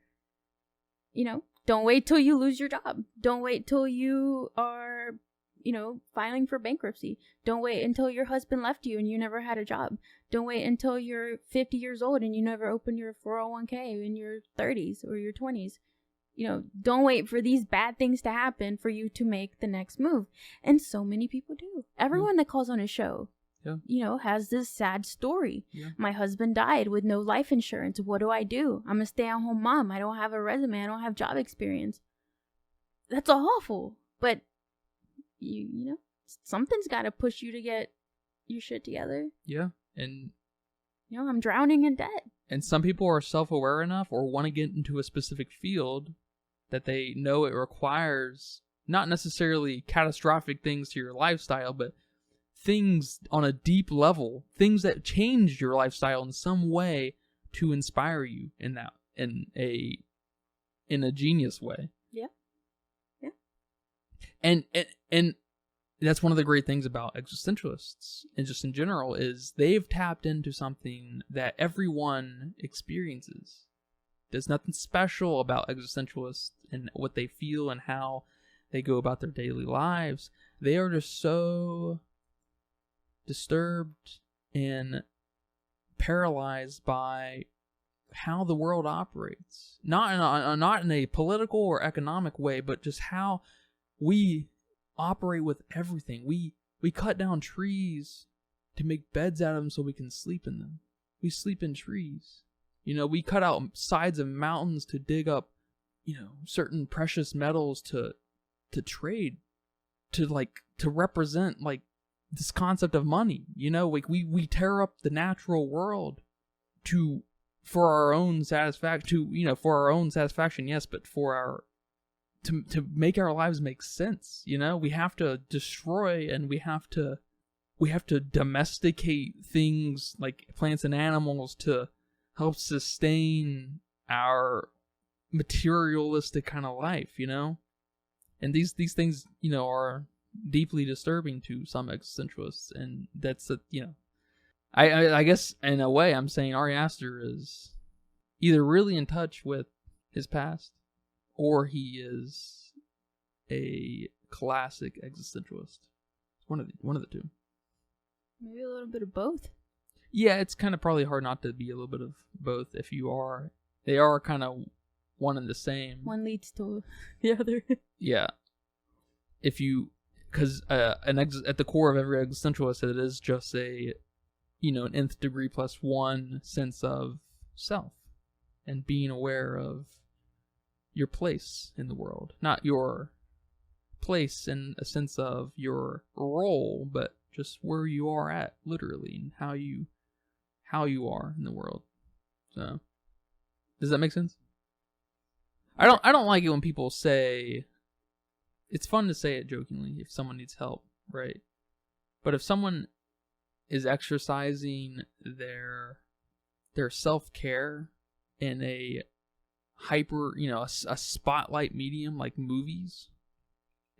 You know, don't wait till you lose your job. Don't wait till you are, you know, filing for bankruptcy. Don't wait until your husband left you and you never had a job. Don't wait until you're 50 years old and you never opened your 401k in your 30s or your 20s. You know, don't wait for these bad things to happen for you to make the next move. And so many people do. Everyone that calls on a show, you know, has this sad story. Yeah. My husband died with no life insurance. What do? I'm a stay-at-home mom. I don't have a resume. I don't have job experience. That's awful. But, you know, something's got to push you to get your shit together. Yeah. And, you know, I'm drowning in debt. And some people are self-aware enough or want to get into a specific field that they know it requires not necessarily catastrophic things to your lifestyle, but things on a deep level, things that change your lifestyle in some way to inspire you in a genius way. Yeah. And that's one of the great things about existentialists, and just in general, is they've tapped into something that everyone experiences. There's nothing special about existentialists and what they feel and how they go about their daily lives. They are just so disturbed and paralyzed by how the world operates. Not in a political or economic way, but just how we operate with everything. We cut down trees to make beds out of them so we can sleep in them. We sleep in trees. You know, we cut out sides of mountains to dig up, you know, certain precious metals to trade, to represent like this concept of money. You know, like we tear up the natural world for our own satisfaction, yes, but to make our lives make sense. You know, we have to destroy and we have to domesticate things like plants and animals to help sustain our materialistic kind of life, you know? And these things, you know, are deeply disturbing to some existentialists, and that's I guess in a way I'm saying Ari Aster is either really in touch with his past, or he is a classic existentialist. One of the two. Maybe a little bit of both. Yeah, it's kind of probably hard not to be a little bit of both if you are they are kind of one and the same. One leads to the other. Yeah. If you, because at the core of every existentialist, it is just a, an nth degree plus one sense of self and being aware of your place in the world. Not your place in a sense of your role, but just where you are at, literally, and how you are in the world. So, does that make sense? I don't like it when people say, it's fun to say it jokingly if someone needs help, right? But if someone is exercising their self-care in a hyper, a spotlight medium like movies,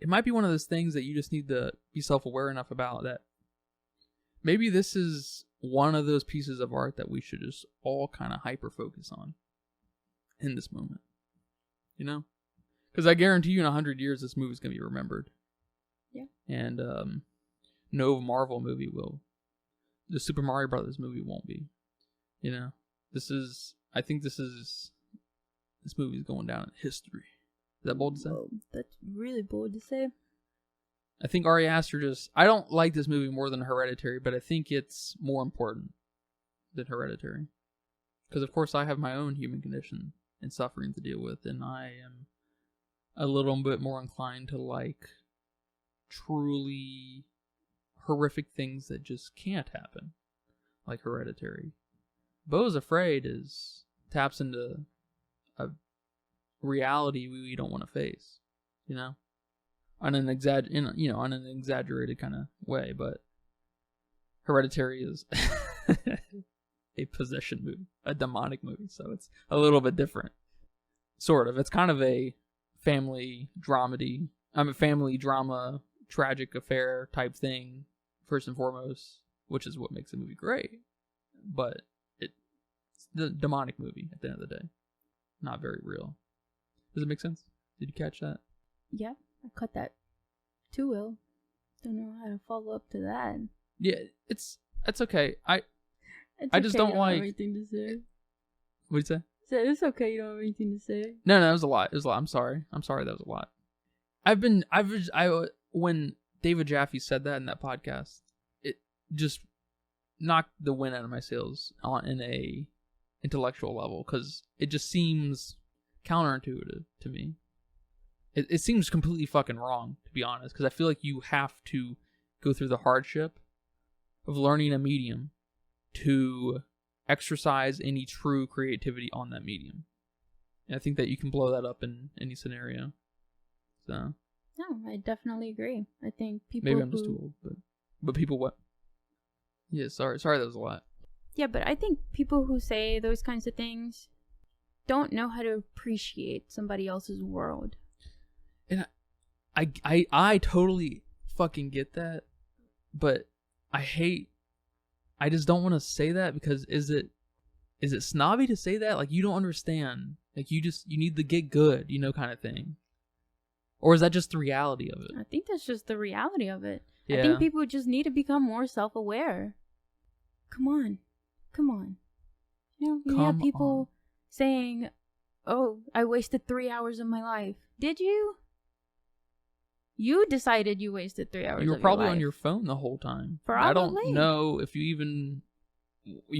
it might be one of those things that you just need to be self-aware enough about that maybe this is one of those pieces of art that we should just all kind of hyper-focus on in this moment. Because I guarantee you in 100 years this movie's going to be remembered. Yeah. And no Marvel movie will. The Super Mario Brothers movie won't be. I think this movie's going down in history. Is that bold to say? Well, that's really bold to say. I think Ari Aster I don't like this movie more than Hereditary, but I think it's more important than Hereditary. Because, of course, I have my own human condition and suffering to deal with, and I am a little bit more inclined to like truly horrific things that just can't happen, like Hereditary. Beau's Afraid taps into a reality we don't want to face, on an exaggerated kind of way, but Hereditary is a possession movie, a demonic movie, so it's a little bit different. Sort of. It's kind of a family dramedy. Family drama, tragic affair type thing, first and foremost, which is what makes the movie great. But it's the demonic movie at the end of the day. Not very real. Does it make sense? Did you catch that? Yeah, I caught that too well. Don't know how to follow up to that. Yeah, it's okay. I just okay, don't you don't like. have anything to say. What'd you say? It's okay. You don't have anything to say. No, it was a lot. I'm sorry. That was a lot. When David Jaffe said that in that podcast, it just knocked the wind out of my sails in a intellectual level, because it just seems counterintuitive to me. It seems completely fucking wrong, to be honest, because I feel like you have to go through the hardship of learning a medium to exercise any true creativity on that medium. And I think that you can blow that up in any scenario. So. No, I definitely agree. I think people Maybe I'm just too old, but people what? Yeah, sorry, that was a lot. Yeah, but I think people who say those kinds of things don't know how to appreciate somebody else's world. And I totally fucking get that, but I just don't want to say that, because is it snobby to say that? Like, you don't understand. Like, you need to get good, kind of thing. Or is that just the reality of it? I think that's just the reality of it. Yeah. I think people just need to become more self-aware. Come on. You have people saying, oh, I wasted 3 hours of my life. Did you? You decided you wasted 3 hours of your life. You were probably on your phone the whole time. Probably. I don't know if you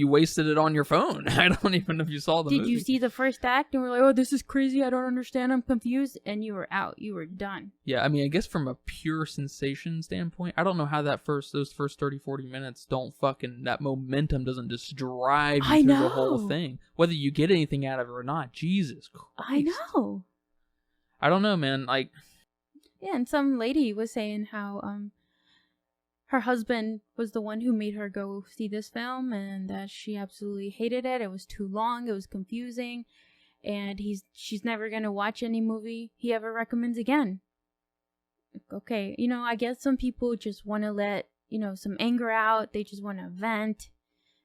wasted it on your phone. I don't even know if you saw the movie. Did you see the first act and were like, oh, this is crazy, I don't understand, I'm confused, and you were out. You were done. Yeah, I guess from a pure sensation standpoint, I don't know how those first 30, 40 minutes that momentum doesn't just drive you through the whole thing. Whether you get anything out of it or not. Jesus Christ. I know. I don't know, man. Like, yeah, and some lady was saying how her husband was the one who made her go see this film, and that she absolutely hated it. It was too long. It was confusing. And she's never going to watch any movie he ever recommends again. Okay, I guess some people just want to let, some anger out. They just want to vent.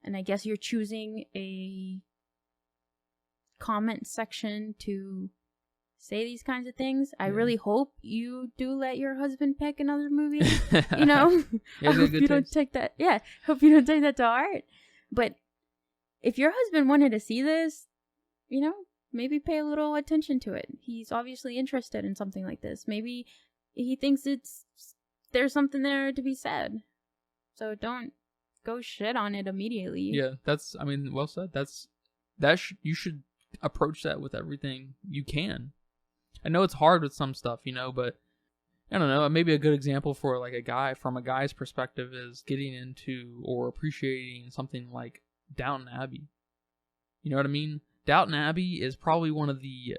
And I guess you're choosing a comment section to say these kinds of things. I really hope you do let your husband pick another movie. I hope you don't take that. Yeah, hope you don't take that to heart. But if your husband wanted to see this, maybe pay a little attention to it. He's obviously interested in something like this. Maybe he thinks there's something there to be said. So don't go shit on it immediately. Yeah, well said. You should approach that with everything you can. I know it's hard with some stuff, but I don't know. Maybe a good example for like from a guy's perspective is getting into or appreciating something like Downton Abbey. You know what I mean? Downton Abbey is probably one of the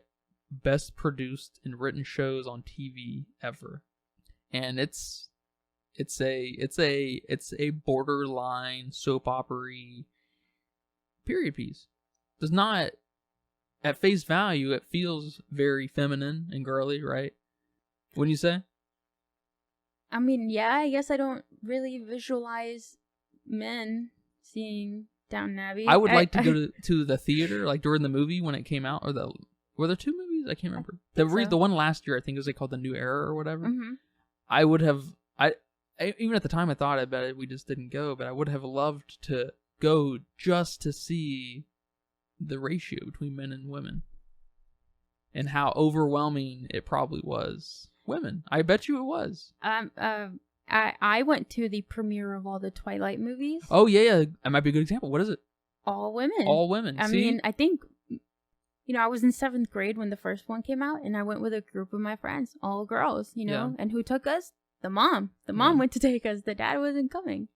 best produced and written shows on TV ever, and it's a borderline soap opera-y period piece. Does not, at face value, it feels very feminine and girly, right? Wouldn't you say? I mean, yeah, I guess I don't really visualize men seeing Downton Abbey. I would like to go to the theater, like during the movie when it came out, were there 2 movies? I can't remember. The one last year, I think it was called The New Era or whatever. Mm-hmm. I would have, even at the time I thought, I bet we just didn't go, but I would have loved to go just to see the ratio between men and women and how overwhelming it probably was. Women. I bet you it was. I went to the premiere of all the Twilight movies. Oh, yeah. That might be a good example. What is it? All women. All women. I mean, I think, I was in 7th grade when the first one came out, and I went with a group of my friends, all girls, Yeah. And who took us? The mom. The mom went to take us. The dad wasn't coming.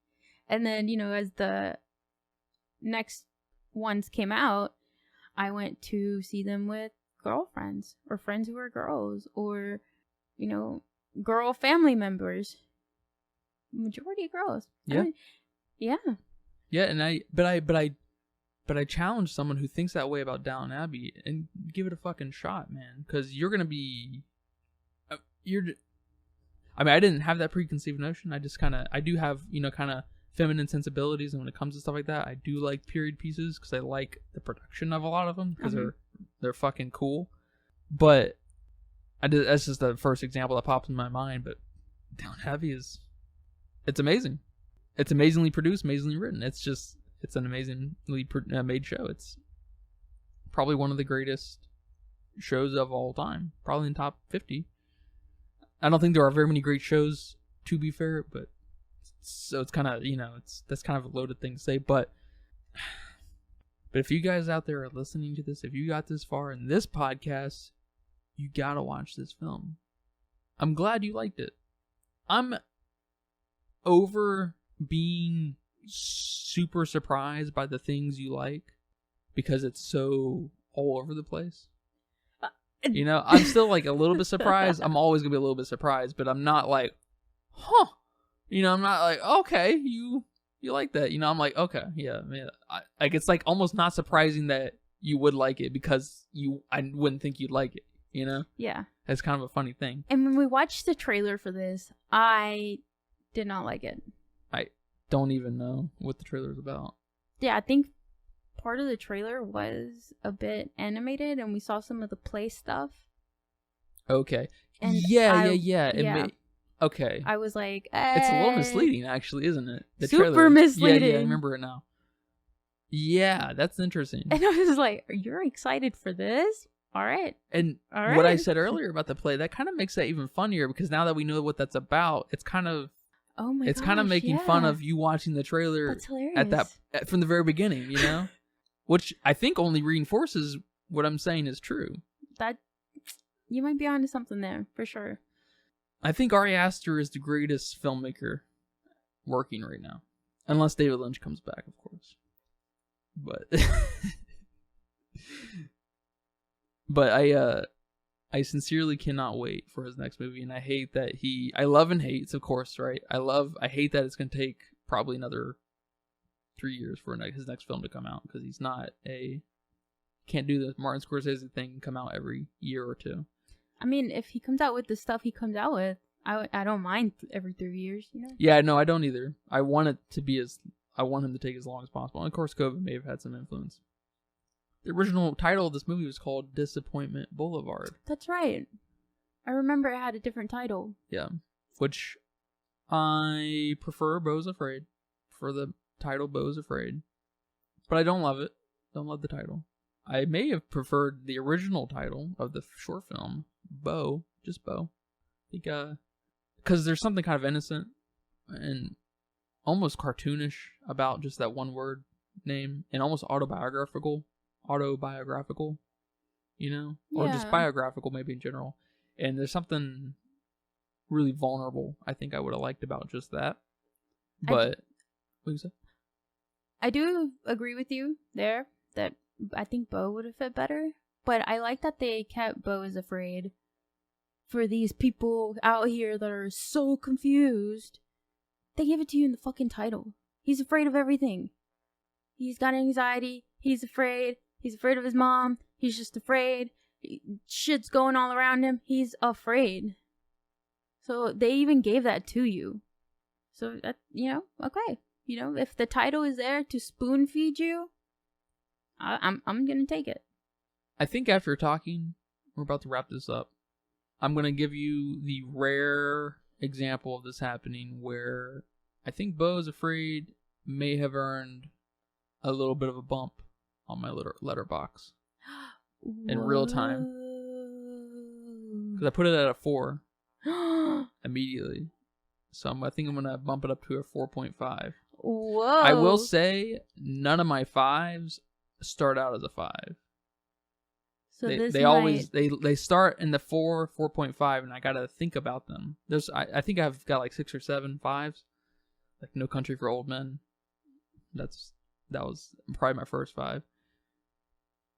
And then, as the next ones came out, I went to see them with girlfriends or friends who were girls or, girl family members. Majority girls. Yeah. Yeah. Yeah, and but I challenge someone who thinks that way about Downton Abbey and give it a fucking shot, man, because you're gonna be, I didn't have that preconceived notion. I just I do have kind of feminine sensibilities, and when it comes to stuff like that, I do like period pieces because I like the production of a lot of them because they're fucking cool. But that's just the first example that pops in my mind. But Downton Abbey it's amazing. It's amazingly produced, amazingly written. It's an amazingly made show. It's probably one of the greatest shows of all time. Probably in top 50. I don't think there are very many great shows, to be fair, but so it's kind of, that's kind of a loaded thing to say. But if you guys out there are listening to this, if you got this far in this podcast, you gotta watch this film. I'm glad you liked it. I'm over being super surprised by the things you like because it's so all over the place. I'm still like a little bit surprised. I'm always gonna be a little bit surprised, but I'm not like, huh. I'm not like, okay, you like that. I'm like, okay, yeah, man. It's like almost not surprising that you would like it because I wouldn't think you'd like it. Yeah. That's kind of a funny thing. And when we watched the trailer for this, I did not like it. I don't even know what the trailer is about. Yeah, I think part of the trailer was a bit animated, and we saw some of the play stuff. Okay. And yeah. Okay. I was like, it's a little misleading, actually, isn't it? The super trailer. misleading. Yeah, I remember it now. Yeah, that's interesting. And I was like, you're excited for this? All right. And what I said earlier about the play, that kind of makes that even funnier because now that we know what that's about, it's kind of kind of making fun of you watching the trailer. That's hilarious. From the very beginning, which I think only reinforces what I'm saying is true. That you might be onto something there for sure. I think Ari Aster is the greatest filmmaker working right now, unless David Lynch comes back, of course. But I sincerely cannot wait for his next movie, and I hate that I love and hate, of course, right? I hate that it's going to take probably another 3 years for his next film to come out, because he's can't do the Martin Scorsese thing and come out every year or two. I mean, if he comes out with the stuff he comes out with, I don't mind every 3 years, Yeah, no, I don't either. I want him to take as long as possible. And of course, COVID may have had some influence. The original title of this movie was called Disappointment Boulevard. That's right. I remember it had a different title. Yeah. Which I prefer Beau's Afraid. For the title Beau's Afraid. But I don't love it. Don't love the title. I may have preferred the original title of the short film, Beau, just Beau. I think, because there's something kind of innocent and almost cartoonish about just that one word name, and almost autobiographical, you know, or just biographical maybe in general. And there's something really vulnerable I think I would have liked about just that. But what do you say? I do agree with you there that I think Beau would have fit better, but I like that they kept Beau is afraid for these people out here that are so confused. They give it to you in the fucking title. He's afraid of everything. He's got anxiety. He's afraid. He's afraid of his mom. He's just afraid. Shit's going all around him. He's afraid. So they even gave that to you. So that, okay. If the title is there to spoon feed you, I'm gonna take it. I think after talking, we're about to wrap this up. I'm gonna give you the rare example of this happening where I think Beau is Afraid may have earned a little bit of a bump on my letterbox in real time, because I put it at a 4 immediately. So I think I'm gonna bump it up to a 4.5. Whoa! I will say none of my 5s start out as a 5. So they always start in the 4.5, and I gotta think about them. I think I've got like 6 or 7 5s, like No Country for Old Men. That was probably my first 5,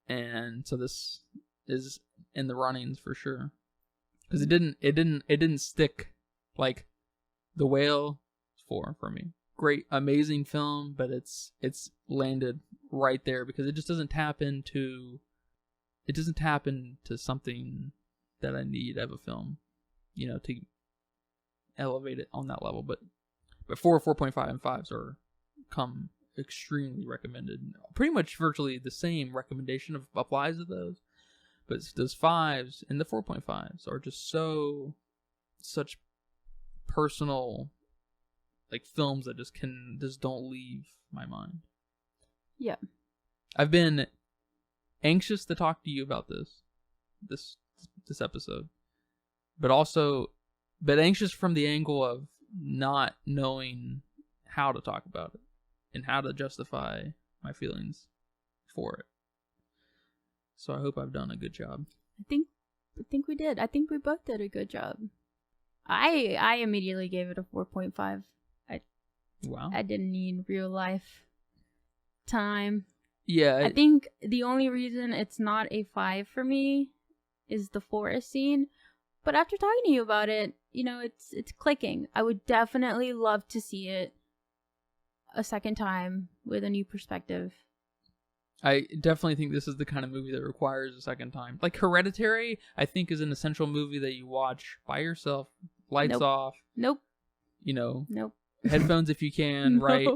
and so this is in the runnings for sure, because it didn't stick. Like The Whale, 4 for me. Great, amazing film, but it's landed right there because it just doesn't tap into something that I need of a film, to elevate it on that level. But 4.5, and 5s come extremely recommended. Pretty much virtually the same recommendation applies to those. But those 5s and the 4.5s are just such personal, like, films that just don't leave my mind. Yeah. I've been anxious to talk to you about this episode, but anxious from the angle of not knowing how to talk about it and how to justify my feelings for it. So I hope I've done a good job. I think we did. I think we both did a good job. I immediately gave it a 4.5. Wow. I didn't need real life time. Yeah. I think the only reason it's not a 5 for me is the forest scene. But after talking to you about it, it's clicking. I would definitely love to see it a second time with a new perspective. I definitely think this is the kind of movie that requires a second time. Like Hereditary, I think, is an essential movie that you watch by yourself, lights off. Nope. Nope. Headphones if you can, right?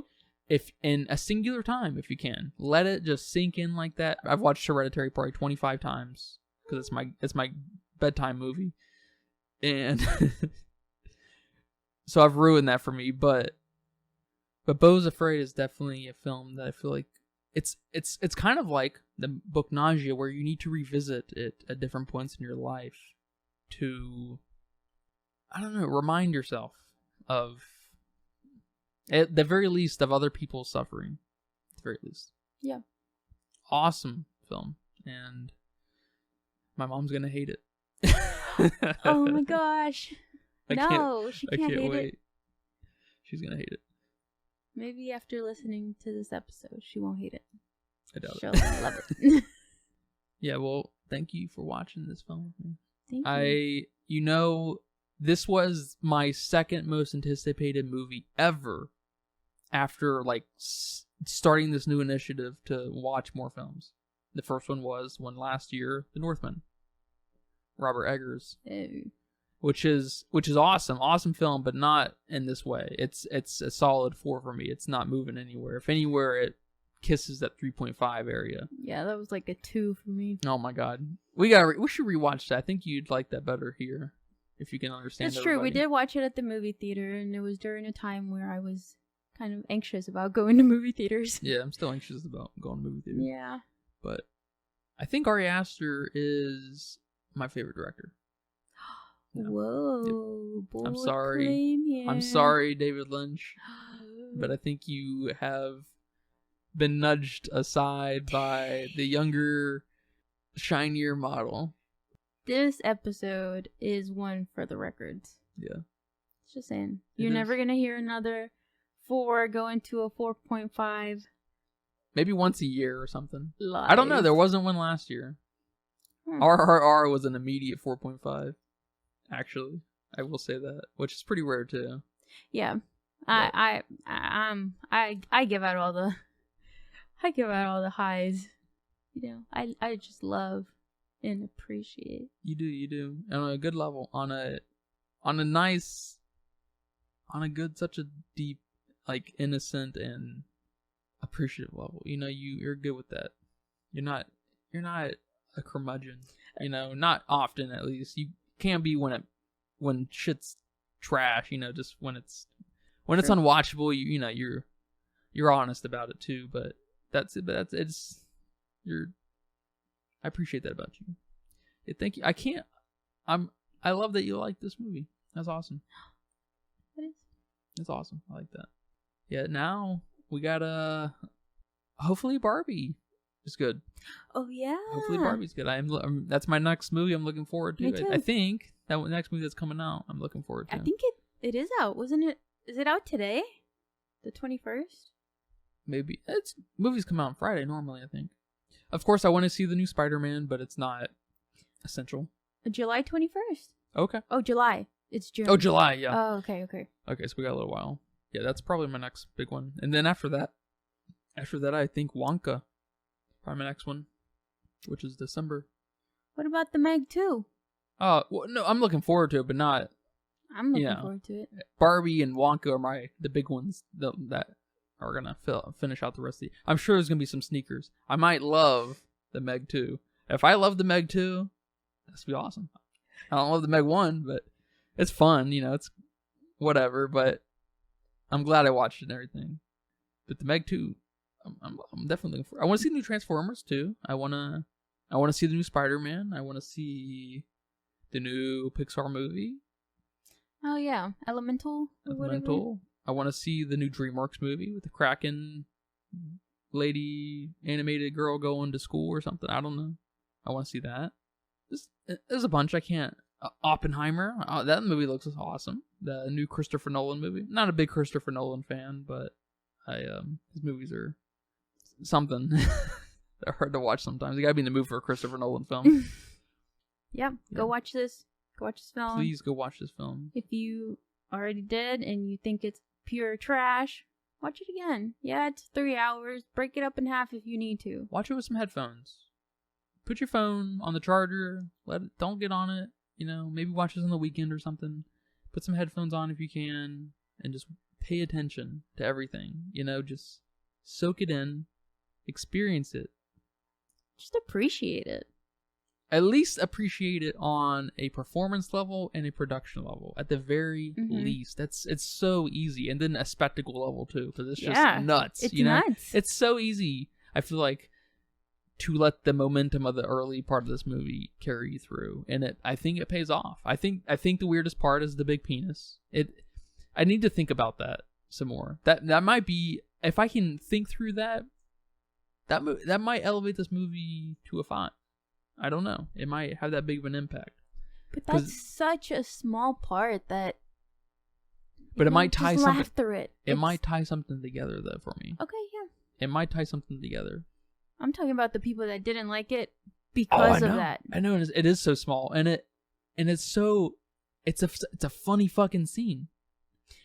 If in a singular time, if you can, let it just sink in like that. I've watched Hereditary probably 25 times because it's my bedtime movie, and so I've ruined that for me. But Beau's Afraid is definitely a film that I feel like it's kind of like the book Nausea, where you need to revisit it at different points in your life to, I don't know, remind yourself of, at the very least, of other people's suffering. At the very least. Yeah. Awesome film. And my mom's gonna hate it. Oh my gosh. She can't hate wait. it. She's gonna hate it. Maybe after listening to this episode, she won't hate it. I doubt She'll it. love it. Yeah, well, thank you for watching this film with me. Thank you. This was my second most anticipated movie ever after, like, starting this new initiative to watch more films. The first one was last year, The Northman. Robert Eggers. Ew. Which is awesome film, but not in this way. It's a solid 4 for me. It's not moving anywhere. If anywhere, it kisses that 3.5 area. Yeah, that was like a 2 for me. Oh my god, we should rewatch that. I think you'd like that better here, if you can understand. It's true. We did watch it at the movie theater, and it was during a time where I was kind of anxious about going to movie theaters. Yeah, I'm still anxious about going to movie theaters. Yeah, but I think Ari Aster is my favorite director. Yeah. Whoa, Yep. I'm bold sorry. claim here. I'm sorry, David Lynch, but I think you have been nudged aside by the younger, shinier model. This episode is one for the records. Yeah. Just saying. It You're is. never going to hear another 4 go into a 4.5. Maybe once a year or something. Live. I don't know. There wasn't one last year. RRR was an immediate 4.5. Actually, I will say that, which is pretty rare too. Yeah. But- I give out all the highs. You know, I just love and appreciate. You do. On a good level, on a good, such a deep, like, innocent and appreciative level. You know, you're good with that. You're not a curmudgeon. You know, not often at least. You can be when shit's trash. You know, just when it's unwatchable. You're honest about it too. But that's it. But I appreciate that about you. Thank you. I love that you like this movie. That's awesome. It is. That's awesome. I like that. Yeah. Now we got hopefully Barbie is good. Oh yeah. Hopefully Barbie's good. That's my next movie I'm looking forward to. Me too. I think that next movie that's coming out I'm looking forward to. I think it is out, wasn't it? Is it out today? The 21st? Maybe movies come out on Friday normally. I think. Of course, I want to see the new Spider-Man, but it's not essential. July 21st. Okay. Oh, July. It's June. Oh, July. Yeah. Oh, okay. Okay, so we got a little while. Yeah, that's probably my next big one. And then after that, I think Wonka, probably my next one, which is December. What about the Meg 2? Well, no, I'm looking forward to it, but not. I'm looking forward to it. Barbie and Wonka are the big ones that are gonna finish out the rest of the. I'm sure there's gonna be some sneakers. I might love the Meg 2. If I love the Meg 2, that's gonna be awesome. I don't love the Meg 1, but it's fun. You know, it's whatever. But I'm glad I watched it and everything. But the Meg 2, I'm definitely looking for. I want to see the new Transformers too. I wanna see the new Spider-Man. I want to see the new Pixar movie. Oh yeah, Elemental. I want to see the new DreamWorks movie with the Kraken lady animated girl going to school or something. I don't know. I want to see that. There's a bunch I can't. Oppenheimer. That movie looks awesome. The new Christopher Nolan movie. Not a big Christopher Nolan fan, but his movies are something. They're hard to watch sometimes. You gotta be in the mood for a Christopher Nolan film. Yeah. Go watch this. Go watch this film. Please go watch this film. If you already did and you think it's pure trash, watch it again. Yeah, it's 3 hours. Break it up in half if you need to. Watch it with some headphones. Put your phone on the charger. Don't get on it. You know, maybe watch this on the weekend or something. Put some headphones on if you can, and just pay attention to everything. You know, just soak it in, experience it. Just appreciate it. At least appreciate it on a performance level and a production level. At the very least, it's so easy, and then a spectacle level too, because it's just nuts. It's nuts. nuts. It's so easy. I feel like to let the momentum of the early part of this movie carry you through, and I think it pays off. I think the weirdest part is the big penis. I need to think about that some more. That might be, if I can think through that might elevate this movie to a 5. I don't know. It might have that big of an impact. But that's such a small part that. But it might tie just something. laugh through it. It might tie something together though for me. Okay, yeah. It might tie something together. I'm talking about the people that didn't like it because of that. I know it is so small, and it's a funny fucking scene.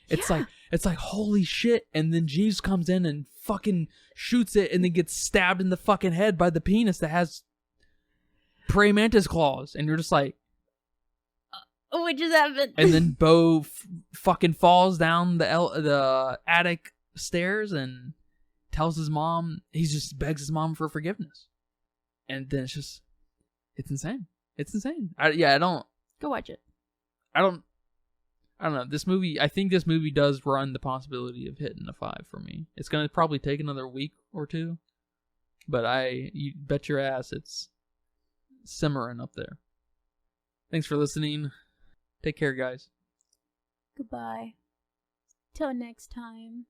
It's like holy shit, and then Jeeves comes in and fucking shoots it, and then gets stabbed in the fucking head by the penis that has praying mantis claws, and you're just like, what just happened? And then Beau fucking falls down the attic stairs and tells his mom, he just begs his mom for forgiveness, and then it's insane. It's insane. I don't go watch it. I don't know. This movie, I think this movie does run the possibility of hitting a 5 for me. It's gonna probably take another week or two, but you bet your ass simmering up there. Thanks for listening. Take care, guys. Goodbye. Till next time.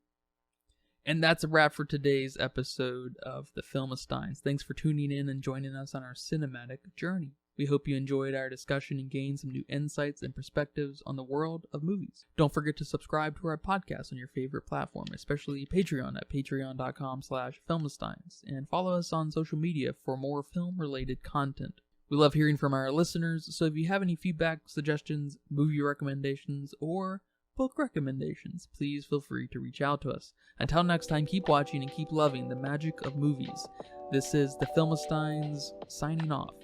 And that's a wrap for today's episode of the Filmistines. Thanks for tuning in and joining us on our cinematic journey. We hope you enjoyed our discussion and gained some new insights and perspectives on the world of movies. Don't forget to subscribe to our podcast on your favorite platform, especially Patreon at patreon.com/filmistines, and follow us on social media for more film-related content. We love hearing from our listeners, so if you have any feedback, suggestions, movie recommendations, or book recommendations, please feel free to reach out to us. Until next time, keep watching and keep loving the magic of movies. This is the Filmistines signing off.